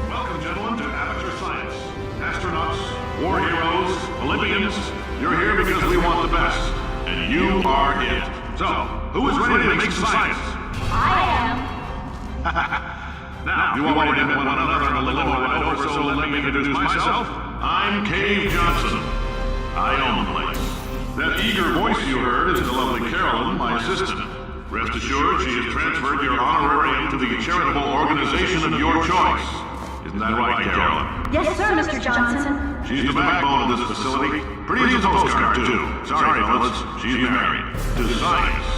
Speaker 7: Welcome, gentlemen, to Aperture Science. Astronauts, war heroes, Olympians, you're here because we want the best. And you are it. So, who is ready to make some science? Now, you already met one another on the limo ride over, so let me introduce myself. I'm Cave Johnson. I own the place. That eager voice you heard is the lovely Carolyn, my assistant. Rest assured, she has transferred your honorarium to the charitable organization of your choice. Isn't that right, Carolyn?
Speaker 9: Yes, sir, Mr. Johnson.
Speaker 7: She's the backbone of this facility. Pretty as a postcard, too. Sorry, fellas, she's married. To science.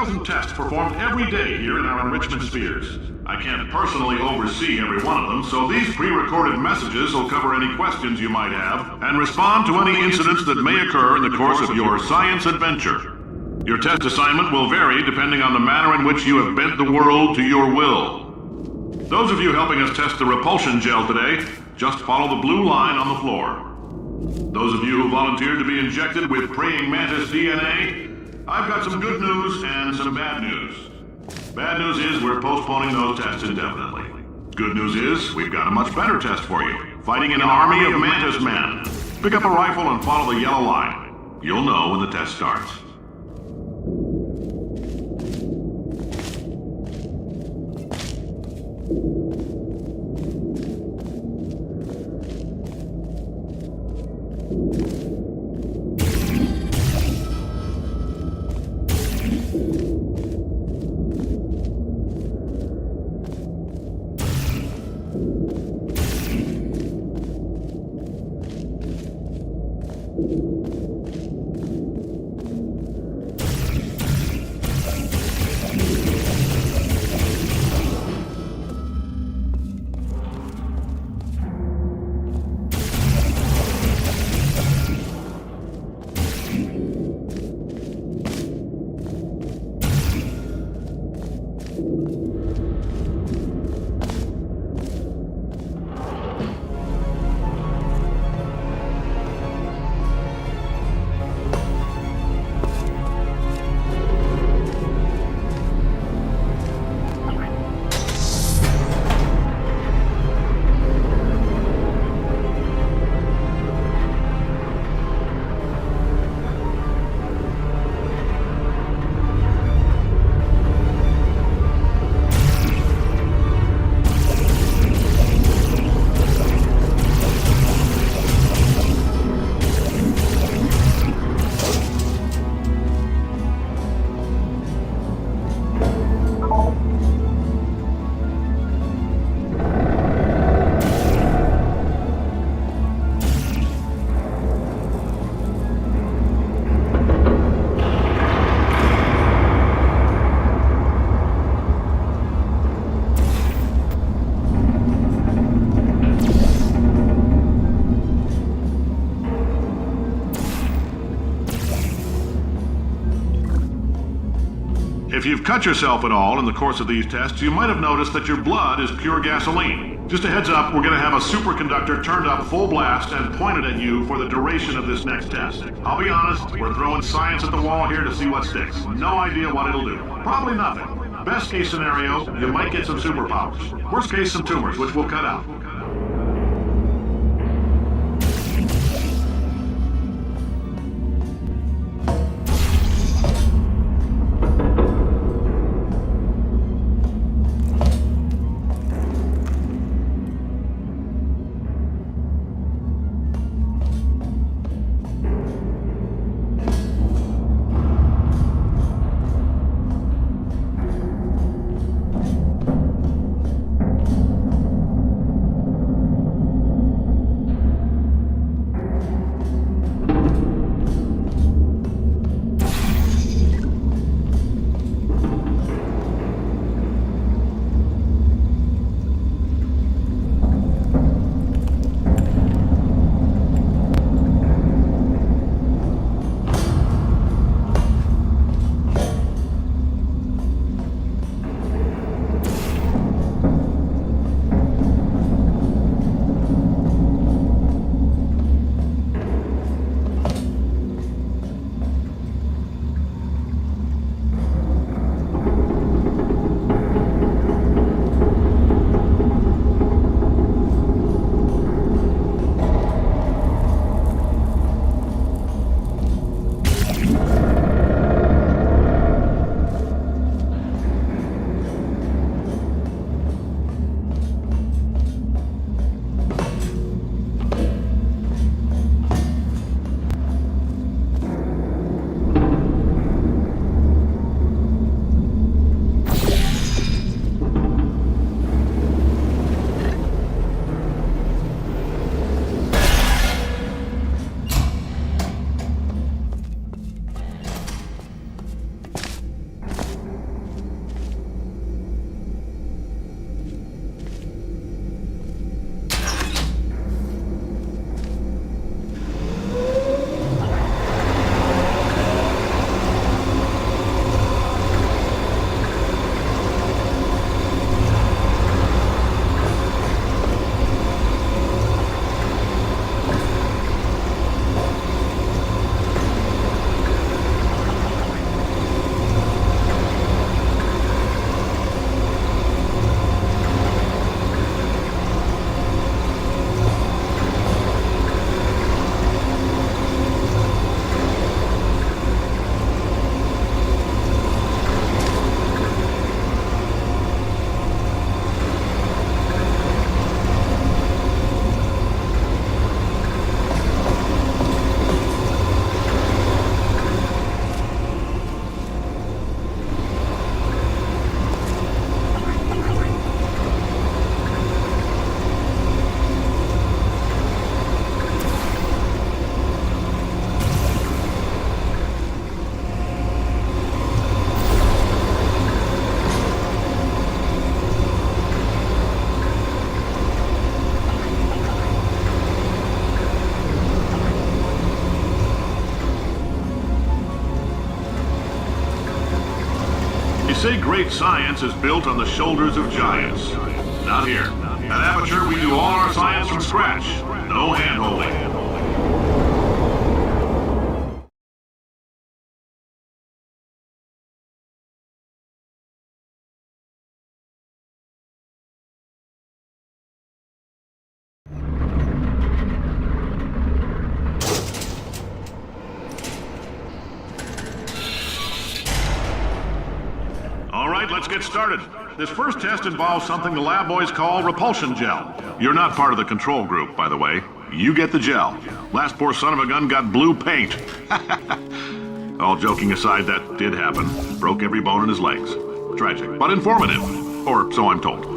Speaker 7: 1,000 tests performed every day here in our enrichment spheres. I can't personally oversee every one of them, so these pre-recorded messages will cover any questions you might have and respond to any incidents that may occur in the course of your science adventure. Your test assignment will vary depending on the manner in which you have bent the world to your will. Those of you helping us test the repulsion gel today, just follow the blue line on the floor. Those of you who volunteered to be injected with praying mantis DNA, I've got some good news and some bad news. Bad news is we're postponing those tests indefinitely. Good news is we've got a much better test for you. Fighting an army of mantis men. Pick up a rifle and follow the yellow line. You'll know when the test starts. If you've cut yourself at all in the course of these tests, you might have noticed that your blood is pure gasoline. Just a heads up, we're going to have a superconductor turned up full blast and pointed at you for the duration of this next test. I'll be honest, we're throwing science at the wall here to see what sticks. No idea what it'll do. Probably nothing. Best case scenario, you might get some superpowers. Worst case, some tumors, which we'll cut out. say great science is built on the shoulders of giants. Not here. At Aperture, we do all our science from scratch. No hand-holding. All right, let's get started. This first test involves something the lab boys call repulsion gel. You're not part of the control group, by the way. You get the gel. Last poor son of a gun got blue paint. All joking aside, that did happen. Broke every bone in his legs. Tragic, but informative. Or so I'm told.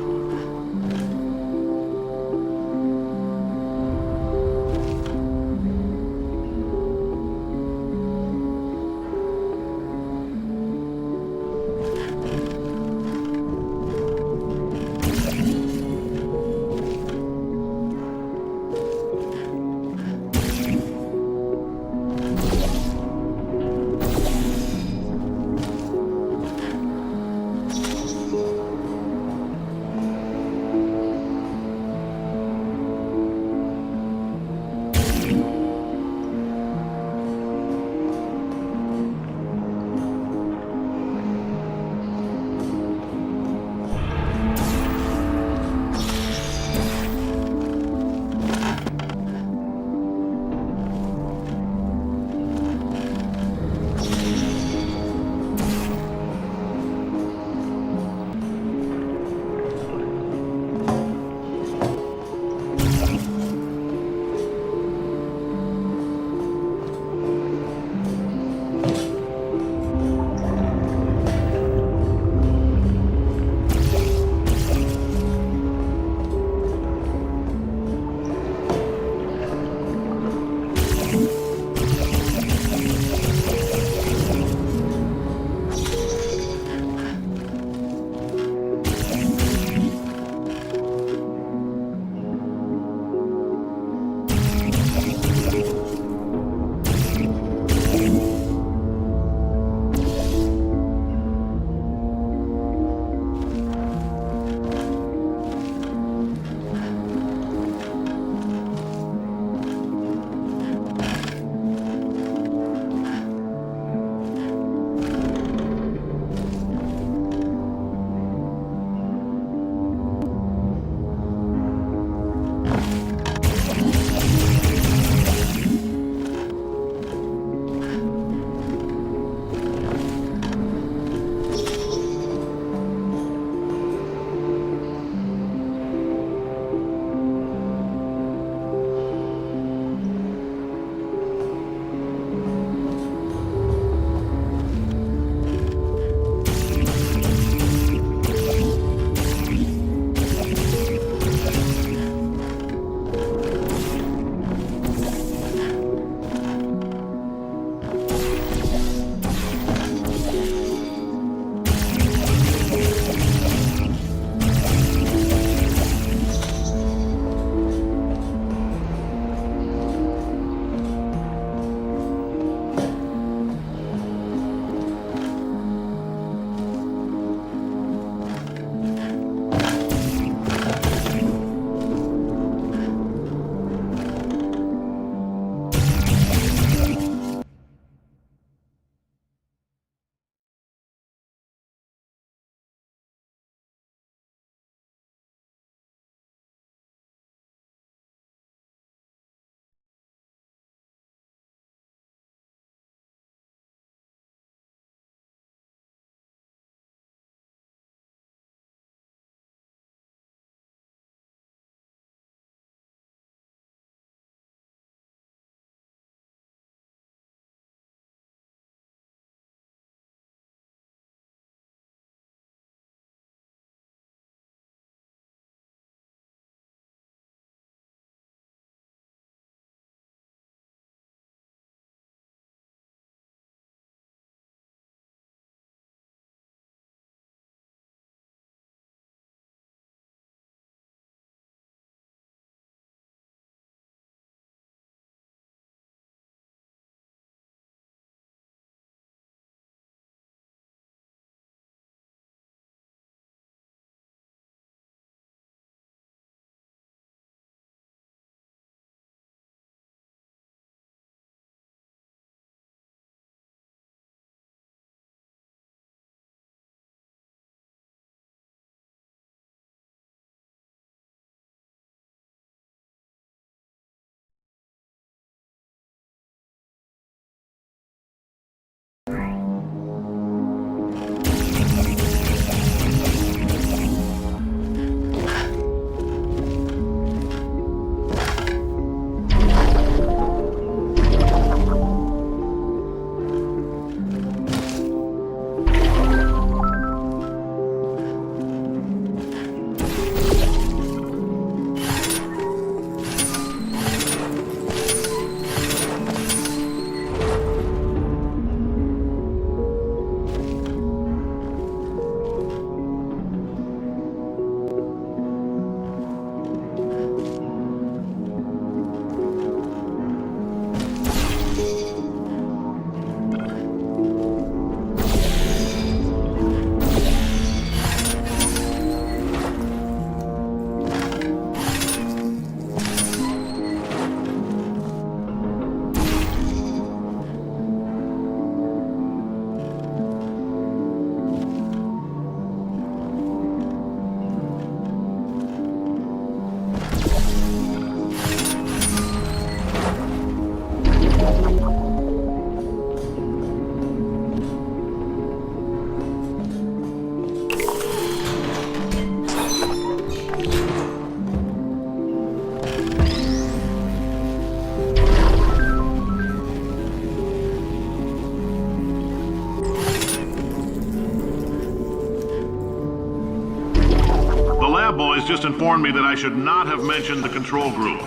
Speaker 7: has just informed me that I should not have mentioned the control group.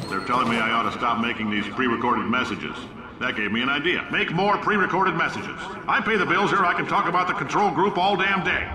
Speaker 7: They're telling me I ought to stop making these pre-recorded messages. That gave me an idea. Make more pre-recorded messages. I pay the bills here, I can talk about the control group all damn day.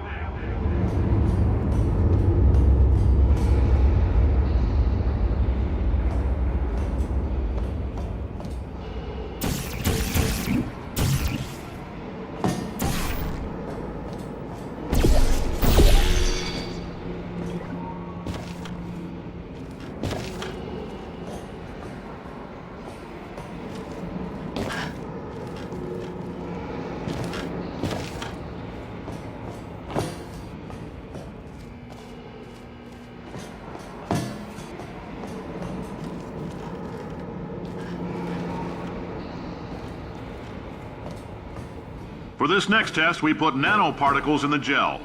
Speaker 7: For this next test, we put nanoparticles in the gel.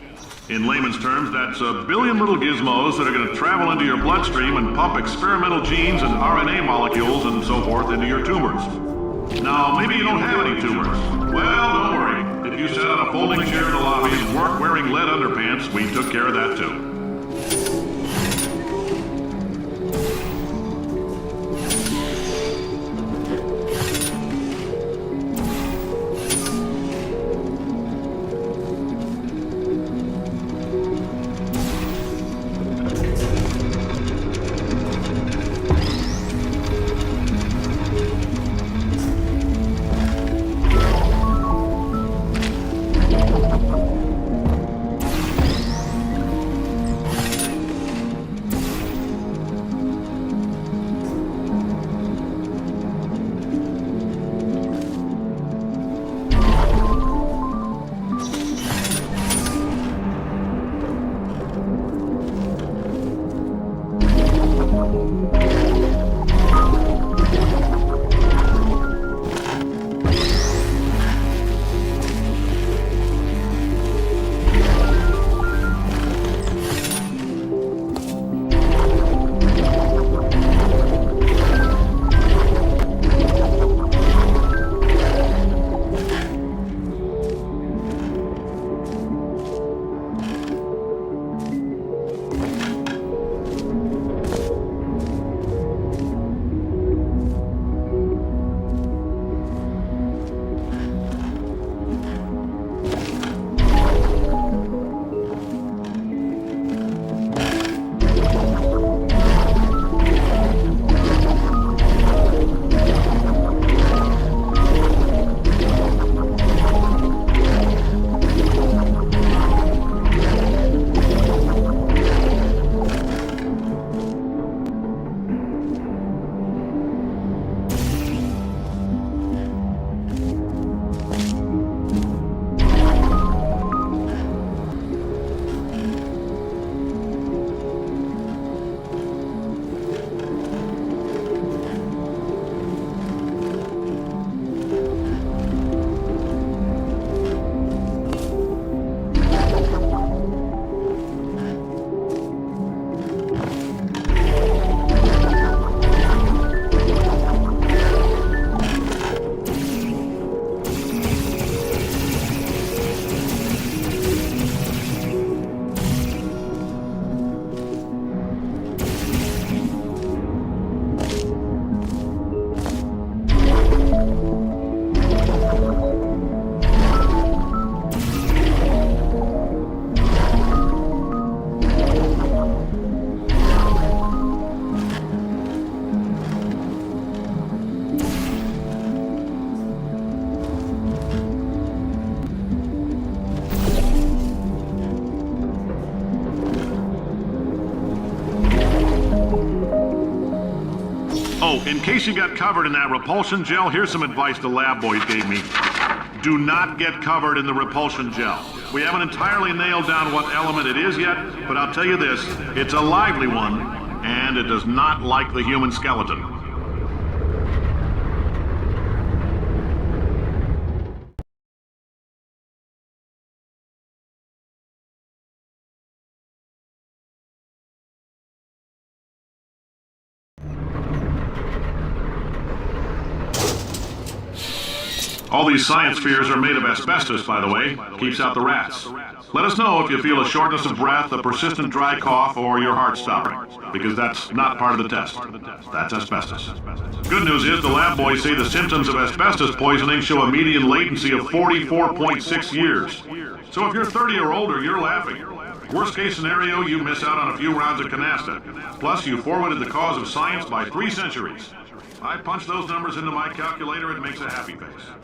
Speaker 7: In layman's terms, that's a billion little gizmos that are going to travel into your bloodstream and pump experimental genes and RNA molecules and so forth into your tumors. Now, maybe you don't have any tumors. Well, don't worry. If you sat on a folding chair in the lobby and weren't wearing lead underpants, we took care of that too. Oh, in case you got covered in that repulsion gel, here's some advice the lab boys gave me. Do not get covered in the repulsion gel. We haven't entirely nailed down what element it is yet, but I'll tell you this, it's a lively one, and it does not like the human skeleton. All these science spheres are made of asbestos, by the way. Keeps out the rats. Let us know if you feel a shortness of breath, a persistent dry cough, or your heart stopping, because that's not part of the test. That's asbestos. Good news is the lab boys say the symptoms of asbestos poisoning show a median latency of 44.6 years. So if you're 30 or older, you're laughing. Worst case scenario, you miss out on a few rounds of canasta. Plus, you forwarded the cause of science by 3 centuries. I punch those numbers into my calculator, it makes a happy face.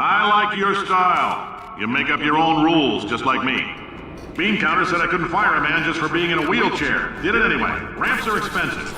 Speaker 7: I like your style. You make up your own rules, just like me. Bean Counter said I couldn't fire a man just for being in a wheelchair. Did it anyway. Ramps are expensive.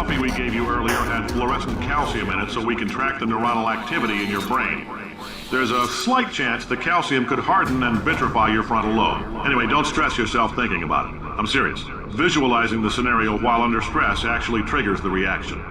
Speaker 7: coffee we gave you earlier had fluorescent calcium in it so we can track the neuronal activity in your brain. There's a slight chance the calcium could harden and vitrify your frontal lobe. Anyway, don't stress yourself thinking about it. I'm serious. Visualizing the scenario while under stress actually triggers the reaction.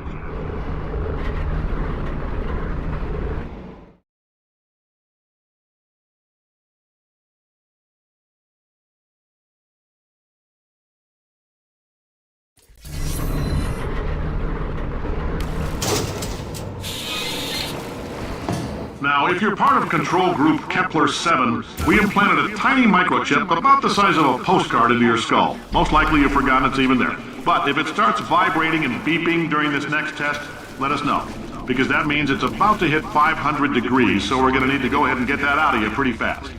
Speaker 7: Now, if you're part of control group Kepler-7, we implanted a tiny microchip about the size of a postcard into your skull. Most likely you've forgotten it's even there. But if it starts vibrating and beeping during this next test, let us know. because that means it's about to hit 500 degrees, so we're going to need to go ahead and get that out of you pretty fast.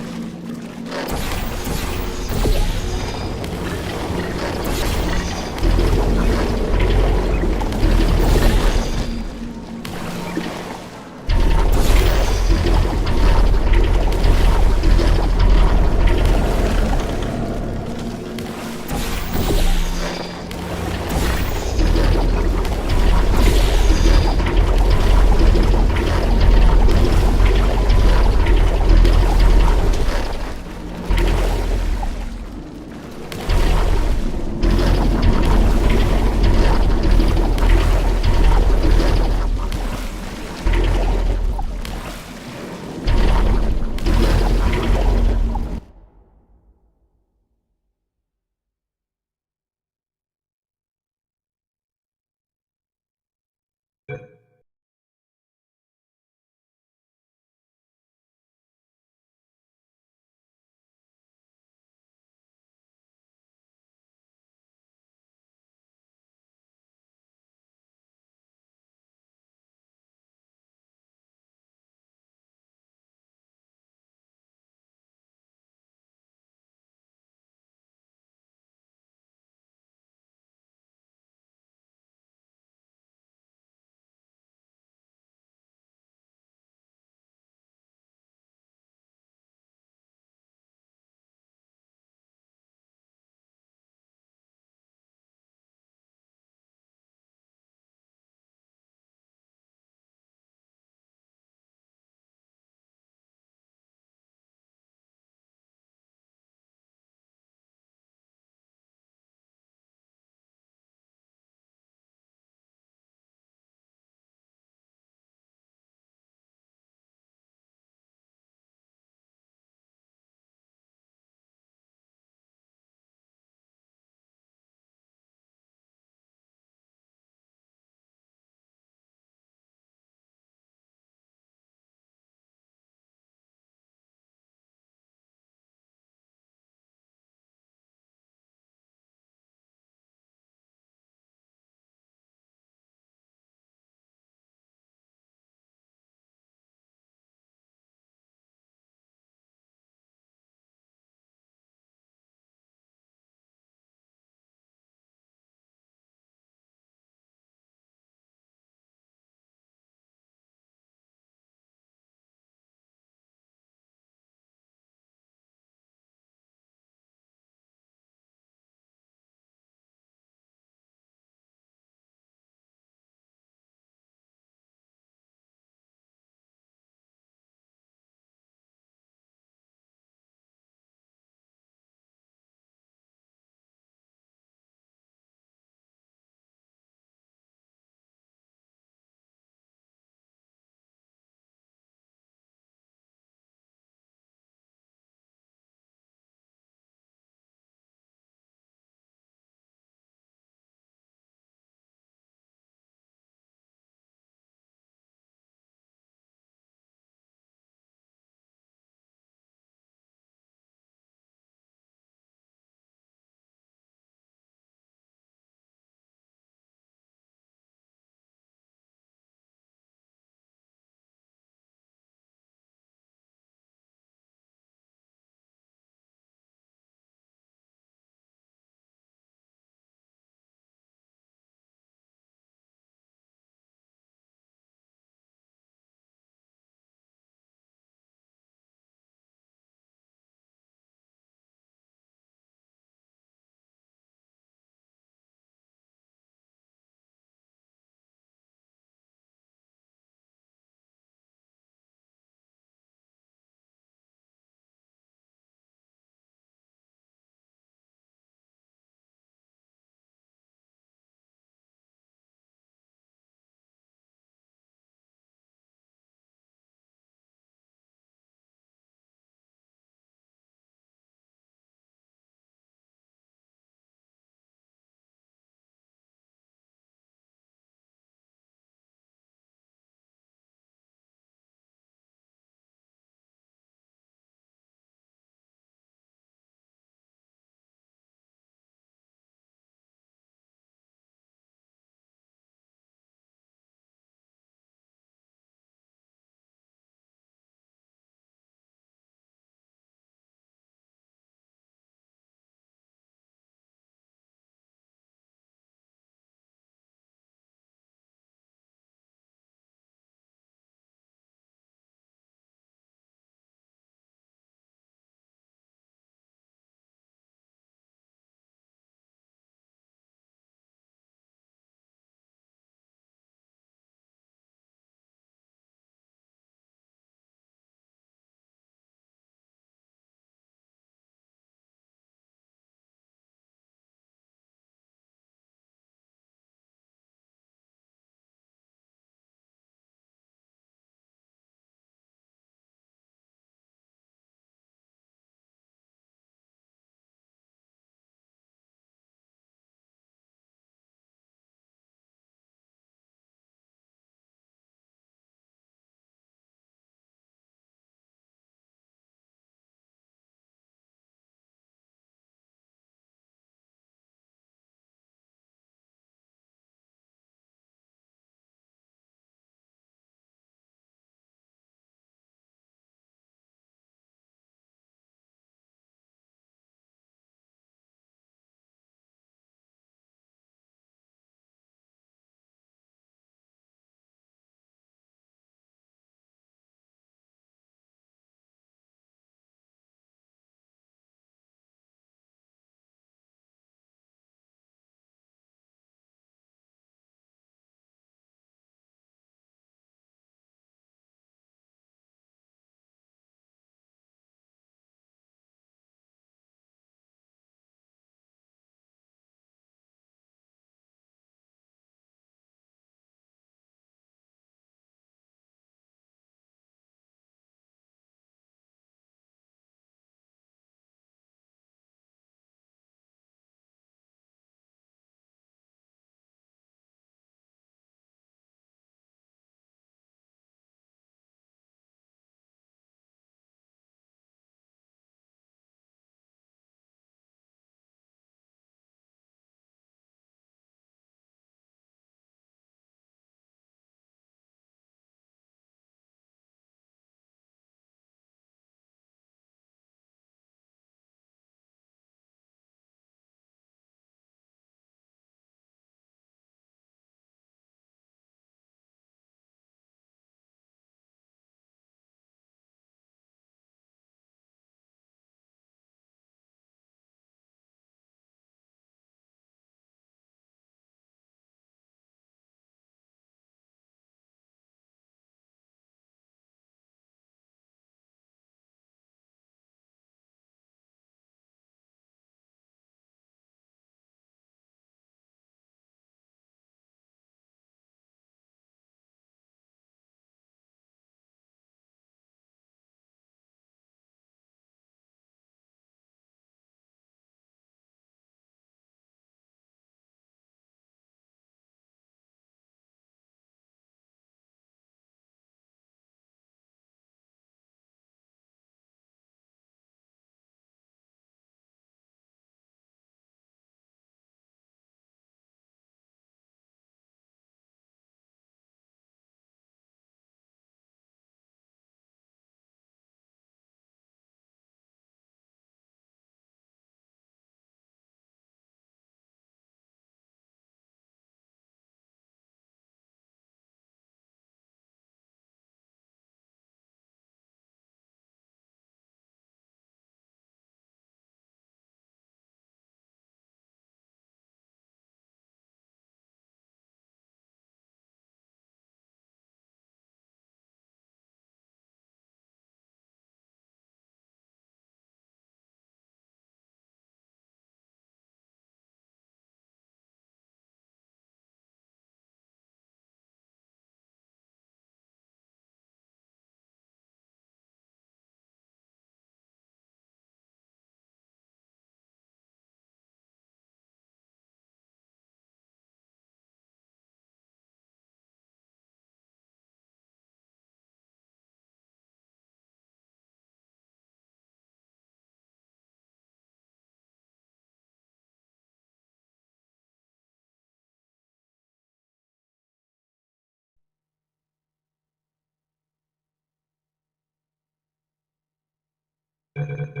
Speaker 7: you